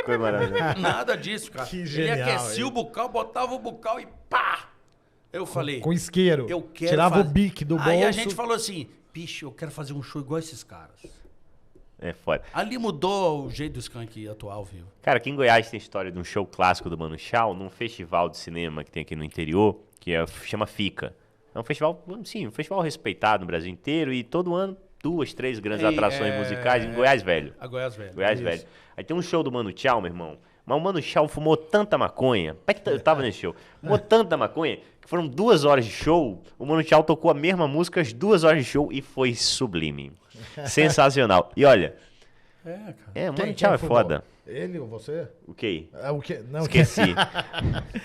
coisa maravilhosa. Nada disso, cara. Que Ele genial, aquecia o bucal, botava o bucal e pá! Eu falei, Com isqueiro. eu quero Tirava fazer... o bique do bolso. Aí a gente falou assim, bicho, eu quero fazer um show igual esses caras. É foda. Ali mudou o jeito do Skank atual, viu? Cara, aqui em Goiás tem história de um show clássico do Mano Tchau, num festival de cinema que tem aqui no interior, chama FICA. É um festival, sim, um festival respeitado no Brasil inteiro e todo ano 2, 3 grandes atrações musicais em Goiás Velho. A Goiás Velho. Goiás Velho. Aí tem um show do Mano Tchau, meu irmão. Mas o Mano Tchau fumou tanta maconha. Eu tava nesse show. Fumou tanta maconha que foram 2 horas de show. O Mano Tchau tocou a mesma música as 2 horas de show e foi sublime. Sensacional. E olha. Cara. O Mano Tchau é fumou? foda. Ele ou você? O quê? O quê? Não, Esqueci.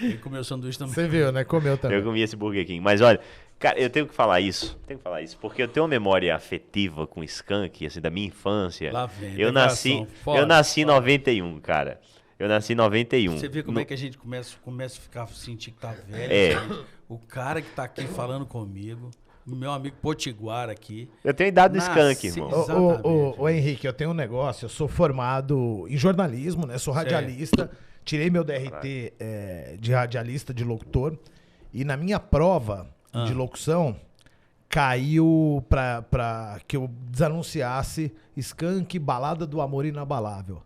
Ele comeu sanduíche também. Você viu, né? Comeu também. Eu comi esse Burger King. Mas olha, cara, eu tenho que falar isso. Porque eu tenho uma memória afetiva com o Skank, assim, da minha infância. Lá vem, eu nasci em 91, cara. Eu nasci em 91. Você vê como é que a gente começa a ficar, sentir que tá velho. É. Assim. O cara que tá aqui falando comigo, meu amigo Potiguar aqui. Eu tenho idade do Skank, Nasci- irmão. Exatamente. Ô, Henrique, eu tenho um negócio. Eu sou formado em jornalismo, né? Sou radialista. Tirei meu DRT de radialista, de locutor. E na minha prova de locução, caiu pra que eu desanunciasse Skank, Balada do Amor Inabalável.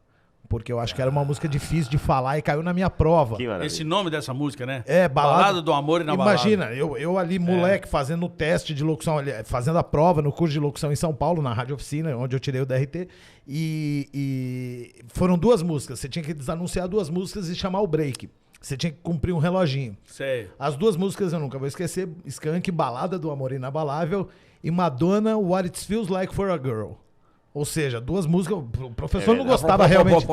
Porque eu acho que era uma música difícil de falar e caiu na minha prova. Que maravilha. Esse nome dessa música, né? Balada do Amor Inabalável. Imagina, eu ali, moleque, fazendo o teste de locução, fazendo a prova no curso de locução em São Paulo, na Rádio Oficina, onde eu tirei o DRT. E foram 2 músicas. Você tinha que desanunciar 2 músicas e chamar o break. Você tinha que cumprir um reloginho. Sei. As 2 músicas eu nunca vou esquecer. Skank, Balada do Amor Inabalável. E Madonna, What It Feels Like for a Girl. Ou seja, 2 músicas. O professor não gostava realmente.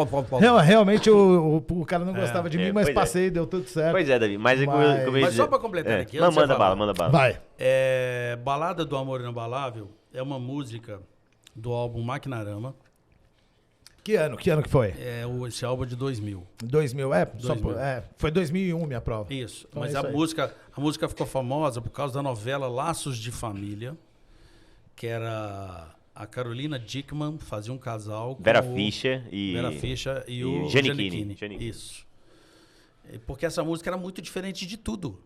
Realmente o cara não gostava de mim, mas pois passei, deu tudo certo. Pois é, Davi. Mas Mas só pra completar aqui, antes de Manda você falar. bala, manda bala. Vai. Balada do Amor Inabalável é uma música do álbum Maquinarama. Que ano que foi? Esse álbum é de 2000. 2000, 2000. Foi 2001 minha prova. Isso. Então Mas é isso a música ficou famosa por causa da novela Laços de Família, que era a Carolina Dickman fazia um casal com Vera Fischer e o Giannichini. Isso. Porque essa música era muito diferente de tudo.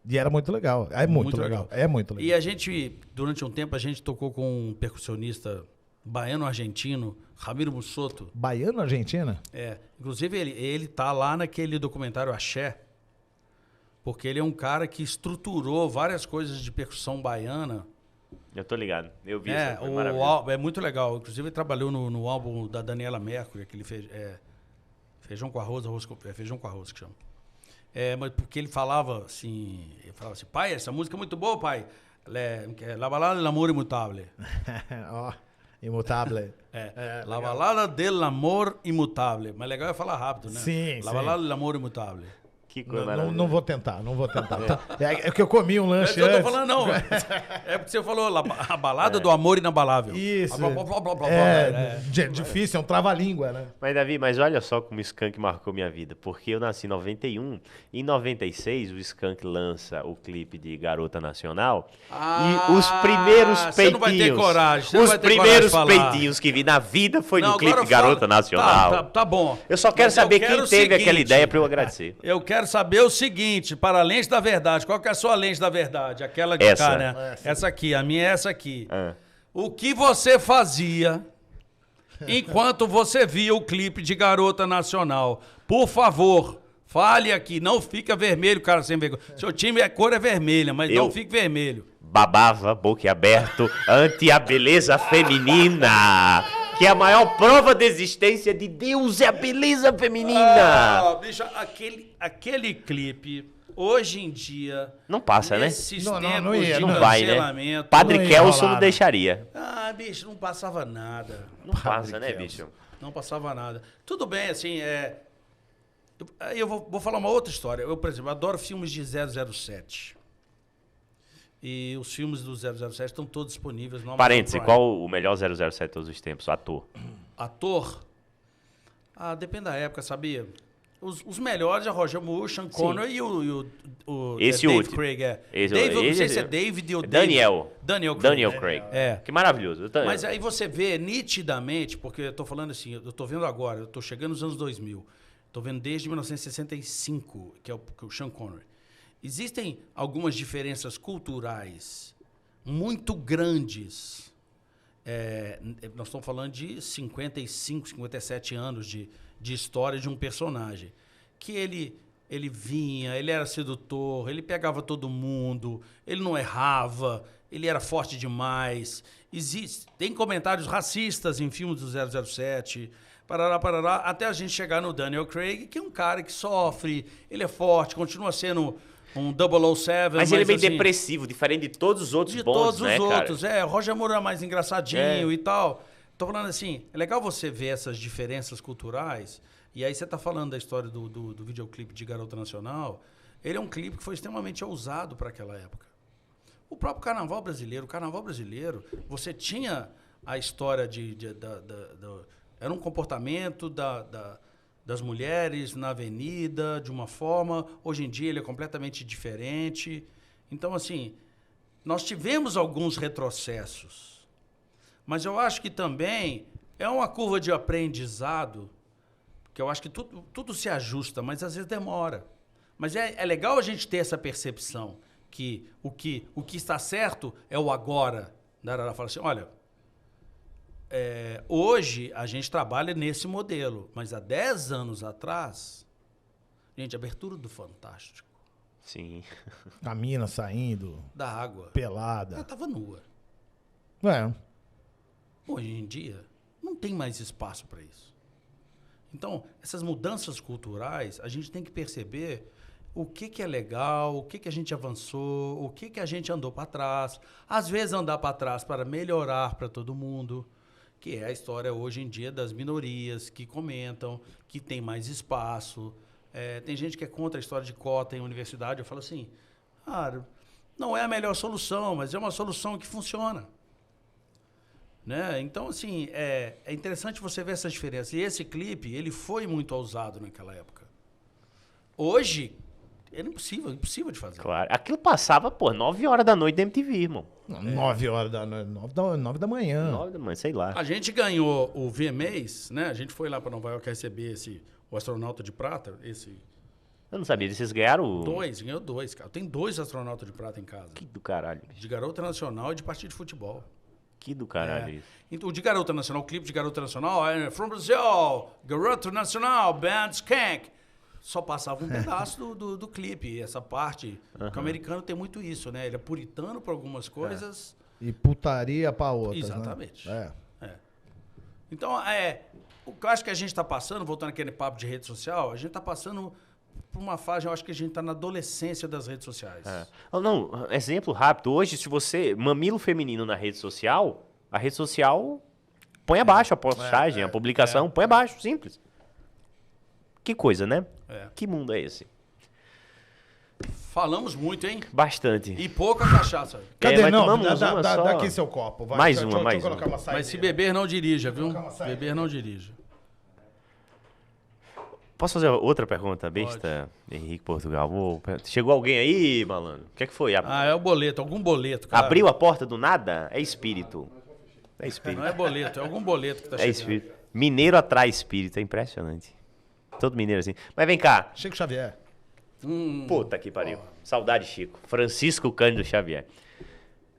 E era muito legal. É muito legal. É muito legal. E a gente, durante um tempo, a gente tocou com um percussionista baiano-argentino, Ramiro Mussoto. Baiano-Argentina? Inclusive, ele tá lá naquele documentário Axé, porque ele é um cara que estruturou várias coisas de percussão baiana. Eu tô ligado. Eu vi isso. Foi maravilhoso. É muito legal. Inclusive, ele trabalhou no álbum da Daniela Mercury, que ele fez. Feijão com arroz feijão com arroz que chama. Mas porque ele falava assim, pai, essa música é muito boa, pai. La balada del amor imutável. Ó, imutável. La balada del amor imutável. Mas legal é falar rápido, né? Sim, La sim. balada del amor imutável. Que coisa Não maravilhosa. vou tentar. É que eu comi um lanche Eu antes. tô falando, não. É porque você falou a balada do amor inabalável. Isso. É. Difícil, é um trava-língua, né? Mas, Davi, olha só como o Skank marcou minha vida. Porque eu nasci em 91. Em 96, o Skank lança o clipe de Garota Nacional. E os primeiros peitinhos... Você não vai ter coragem. Você não Os vai ter coragem primeiros de falar. peitinhos que vi na vida foi Não, no clipe agora de Garota fala. Nacional. Tá bom. Eu só quero Mas saber quero quem o teve aquela seguinte, ideia pra eu agradecer. Eu quero saber o seguinte, para a lente da verdade, qual que é a sua lente da verdade? Aquela de Essa. cá, né? Essa aqui, a minha é essa aqui. Ah. O que você fazia enquanto você via o clipe de Garota Nacional? Por favor, Fale aqui, não fica vermelho, cara, sem vergonha. Seu time, a cor é vermelha, mas não fique vermelho. Babava, boca aberto, ante a beleza feminina. Que é a maior prova de existência de Deus é a beleza feminina. Bicho, aquele clipe, hoje em dia... Não passa, nesses Não tempos ia, de né? Não vai, né? cancelamento... Padre Não ia Kelson rolar, não né? deixaria. bicho, não passava nada. Não passa, né, bicho? Não passava nada. Tudo bem, assim, eu vou falar uma outra história. Eu, por exemplo, adoro filmes de 007. E os filmes do 007 estão todos disponíveis no Amazon Parêntese, Prime. qual o melhor 007 de todos os tempos? Ator. Ator? Depende da época, sabia? Os melhores é Roger Moore, Sean Connery e o Esse Dave último. Craig. Esse- Dave, eu não sei esse- se é David ou Daniel. Daniel Craig. Daniel Craig. É. Que maravilhoso. Mas aí você vê nitidamente, porque eu tô falando assim, eu tô vendo agora, eu tô chegando nos anos 2000, tô vendo desde 1965, que é o Sean Connery. Existem algumas diferenças culturais muito grandes. Nós estamos falando de 55, 57 anos de história de um personagem. Que ele vinha, ele era sedutor, ele pegava todo mundo, ele não errava, ele era forte demais. Tem comentários racistas em filmes do 007, parará, até a gente chegar no Daniel Craig, que é um cara que sofre, ele é forte, continua sendo um 007. Mas ele é meio assim, depressivo, diferente de todos os outros de bons, todos né, os cara? outros. Roger Moore é mais engraçadinho e tal. Tô falando assim, é legal você ver essas diferenças culturais. E aí você tá falando da história do videoclipe de Garota Nacional. Ele é um clipe que foi extremamente ousado para aquela época. O próprio Carnaval Brasileiro, você tinha a história era um comportamento das mulheres na avenida, de uma forma. Hoje em dia ele é completamente diferente. Então, assim, nós tivemos alguns retrocessos. Mas eu acho que também é uma curva de aprendizado, que eu acho que tudo se ajusta, mas às vezes demora. Mas é legal a gente ter essa percepção que o que está certo é o agora. Ela fala assim, olha, hoje a gente trabalha nesse modelo, mas há 10 anos atrás, gente, abertura do Fantástico. Sim. A mina saindo, Da água. Ela pelada. estava nua. Hoje em dia, não tem mais espaço para isso. Então, essas mudanças culturais, a gente tem que perceber o que é legal, o que a gente avançou, o que a gente andou para trás. Às vezes, andar para trás para melhorar para todo mundo, que é a história hoje em dia das minorias que comentam, que tem mais espaço. Tem gente que é contra a história de cota em universidade. Eu falo assim, não é a melhor solução, mas é uma solução que funciona. Né? Então, assim, é interessante você ver essa diferença. E esse clipe, ele foi muito ousado naquela época. Hoje, é impossível de fazer. Claro. Aquilo passava, 9 horas da noite da MTV, irmão. 9 horas da noite, 9 da manhã. 9 da manhã, sei lá. A gente ganhou o VMAs, né? A gente foi lá para Nova York receber o astronauta de prata, Eu não sabia, vocês ganharam... ganhou 2, cara. Tem 2 astronautas de prata em casa. Que do caralho, bicho. De Garota Nacional e de partida de futebol. Que do caralho isso. Então, o de Garota Nacional, o clipe de Garota Nacional, From Brazil, Garota Nacional, Band Skank. Só passava um pedaço do clipe, essa parte. Porque o americano tem muito isso, né? Ele é puritano para algumas coisas. E putaria pra outras, Exatamente. né? Então, o que eu acho que a gente está passando, voltando àquele papo de rede social, a gente está passando por uma fase, eu acho que a gente está na adolescência das redes sociais. Não, exemplo rápido. Hoje, se você... Mamilo feminino na rede social, a rede social põe abaixo a postagem, a publicação, põe abaixo, simples. Que coisa, né? Que mundo é esse? Falamos muito, hein? Bastante. E pouca cachaça. Cadê? mas Não, tomamos uma só. dá aqui seu copo. Vai, Mais deixa uma, eu mais colocar uma. uma saideira. Mas se beber, não dirija, viu? Colocar uma saideira. Beber, não dirija. Posso fazer outra pergunta besta, Henrique Portugal? Chegou alguém aí, malandro? O que é que foi? É o boleto, algum boleto, cara. Abriu a porta do nada? É espírito. É espírito. Não é boleto, é algum boleto que tá É chegando. espírito. Mineiro atrai espírito, é impressionante. Todo mineiro assim. Mas vem cá. Chico Xavier. Puta que pariu. Saudade, Chico. Francisco Cândido Xavier.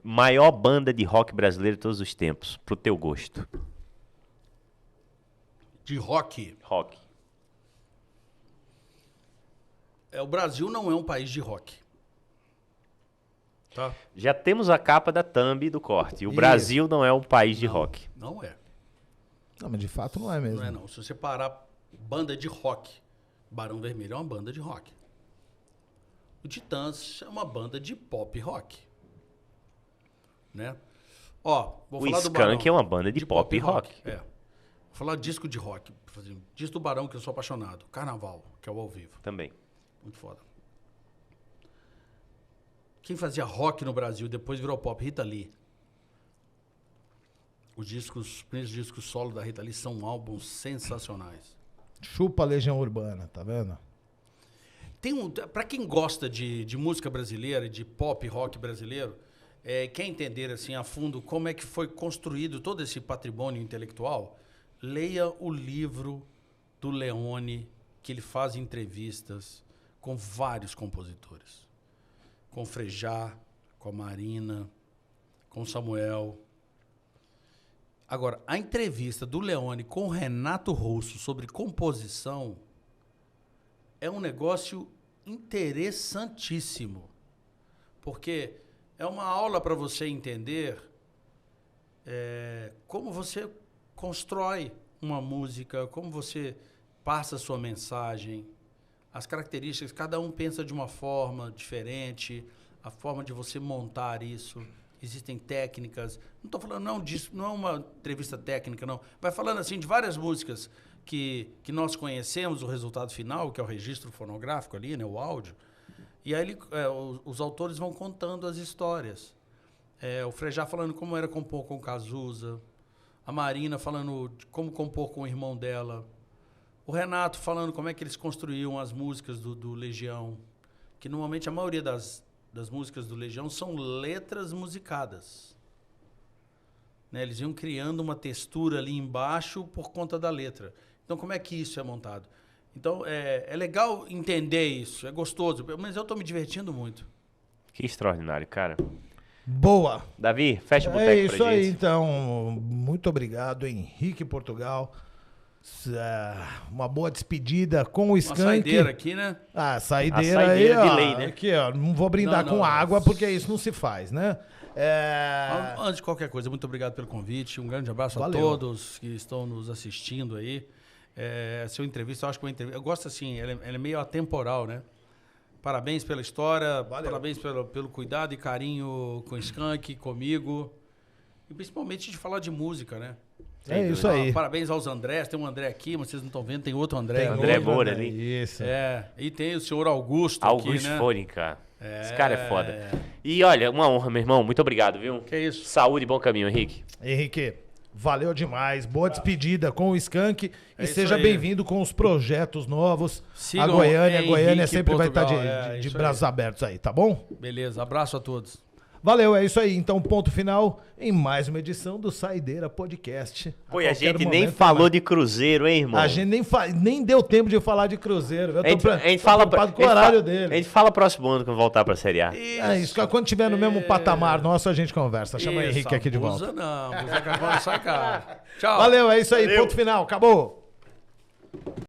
Maior banda de rock brasileiro de todos os tempos, pro teu gosto. De rock. Rock. o Brasil não é um país de rock. Tá? Já temos a capa da thumb do corte. O Brasil não é um país de rock. Não é. Não, mas de fato não é mesmo. Não é não. Se você parar banda de rock, Barão Vermelho é uma banda de rock. O Titãs é uma banda de pop rock. Né? Ó, vou O falar do Barão. Skank é uma banda de pop rock. É. Vou falar disco de rock. Disco do Barão, que eu sou apaixonado. Carnaval, que é o ao vivo. Também. Muito foda. Quem fazia rock no Brasil depois virou pop? Rita Lee. Os primeiros discos solo da Rita Lee são álbuns sensacionais. Chupa a Legião Urbana, tá vendo? Pra quem gosta de música brasileira, de pop rock brasileiro, quer entender assim a fundo como é que foi construído todo esse patrimônio intelectual, leia o livro do Leone, que ele faz entrevistas com vários compositores. Com o Frejá, com a Marina, com o Samuel. Agora, a entrevista do Leone com o Renato Russo sobre composição é um negócio interessantíssimo. Porque é uma aula para você entender como você constrói uma música, como você passa a sua mensagem, as características, cada um pensa de uma forma diferente, a forma de você montar isso. Existem técnicas. Não estou falando não é uma entrevista técnica, não. Vai falando assim de várias músicas que nós conhecemos, o resultado final, que é o registro fonográfico ali, né, o áudio. E aí os autores vão contando as histórias. O Frejá falando como era compor com o Cazuza, a Marina falando de como compor com o irmão dela, o Renato falando como é que eles construíam as músicas do Legião, que normalmente a maioria das músicas do Legião são letras musicadas. Né? Eles iam criando uma textura ali embaixo por conta da letra. Então, como é que isso é montado? Então, é legal entender isso, é gostoso, mas eu estou me divertindo muito. Que extraordinário, cara. Boa. Davi, fecha o boteco É pra isso aí, gente. então. Muito obrigado, Henrique Portugal. Uma boa despedida com o Skank. Uma saideira aqui, né? Saideira A saideira aí, de ó. lei, né? Aqui, ó. Não vou brindar Não, com não. água, porque isso não se faz, né? Antes de qualquer coisa, muito obrigado pelo convite. Um grande abraço Valeu. a todos que estão nos assistindo aí. Sua entrevista, eu acho que uma entrevista... Eu gosto assim, ela é meio atemporal, né? Parabéns pela história, Valeu. parabéns pelo cuidado e carinho com o Skank, comigo. E principalmente de falar de música, né? É isso aí. Parabéns aos Andrés. Tem um André aqui, mas vocês não estão vendo, tem outro André. Tem André outro, Moura né? ali. Isso. E tem o senhor Augusto, Augusto aqui, né? Fônica. Esse cara é foda. E olha, uma honra, meu irmão. Muito obrigado, viu? Que isso. Saúde e bom caminho, Henrique. Henrique, valeu demais. Boa despedida com o Skank. E isso seja aí. bem-vindo com os projetos novos. Sigam a Goiânia Henrique sempre vai estar Portugal. de Isso braços aí. abertos aí, tá bom? Beleza, abraço a todos. Valeu, é isso aí. Então, ponto final em mais uma edição do Saideira Podcast. Pô, e a qualquer gente nem momento, falou mas de Cruzeiro, hein, irmão? A gente nem deu tempo de falar de Cruzeiro. Eu tô A gente fala preocupado com o horário A dele. gente fala próximo ano quando voltar pra Série A. É isso, quando tiver no mesmo patamar nosso, a gente conversa. Chama o Henrique aqui de volta. Abusa não, abusa que a bola sai cara. Tchau. Valeu, é isso aí. Valeu. Ponto final. Acabou.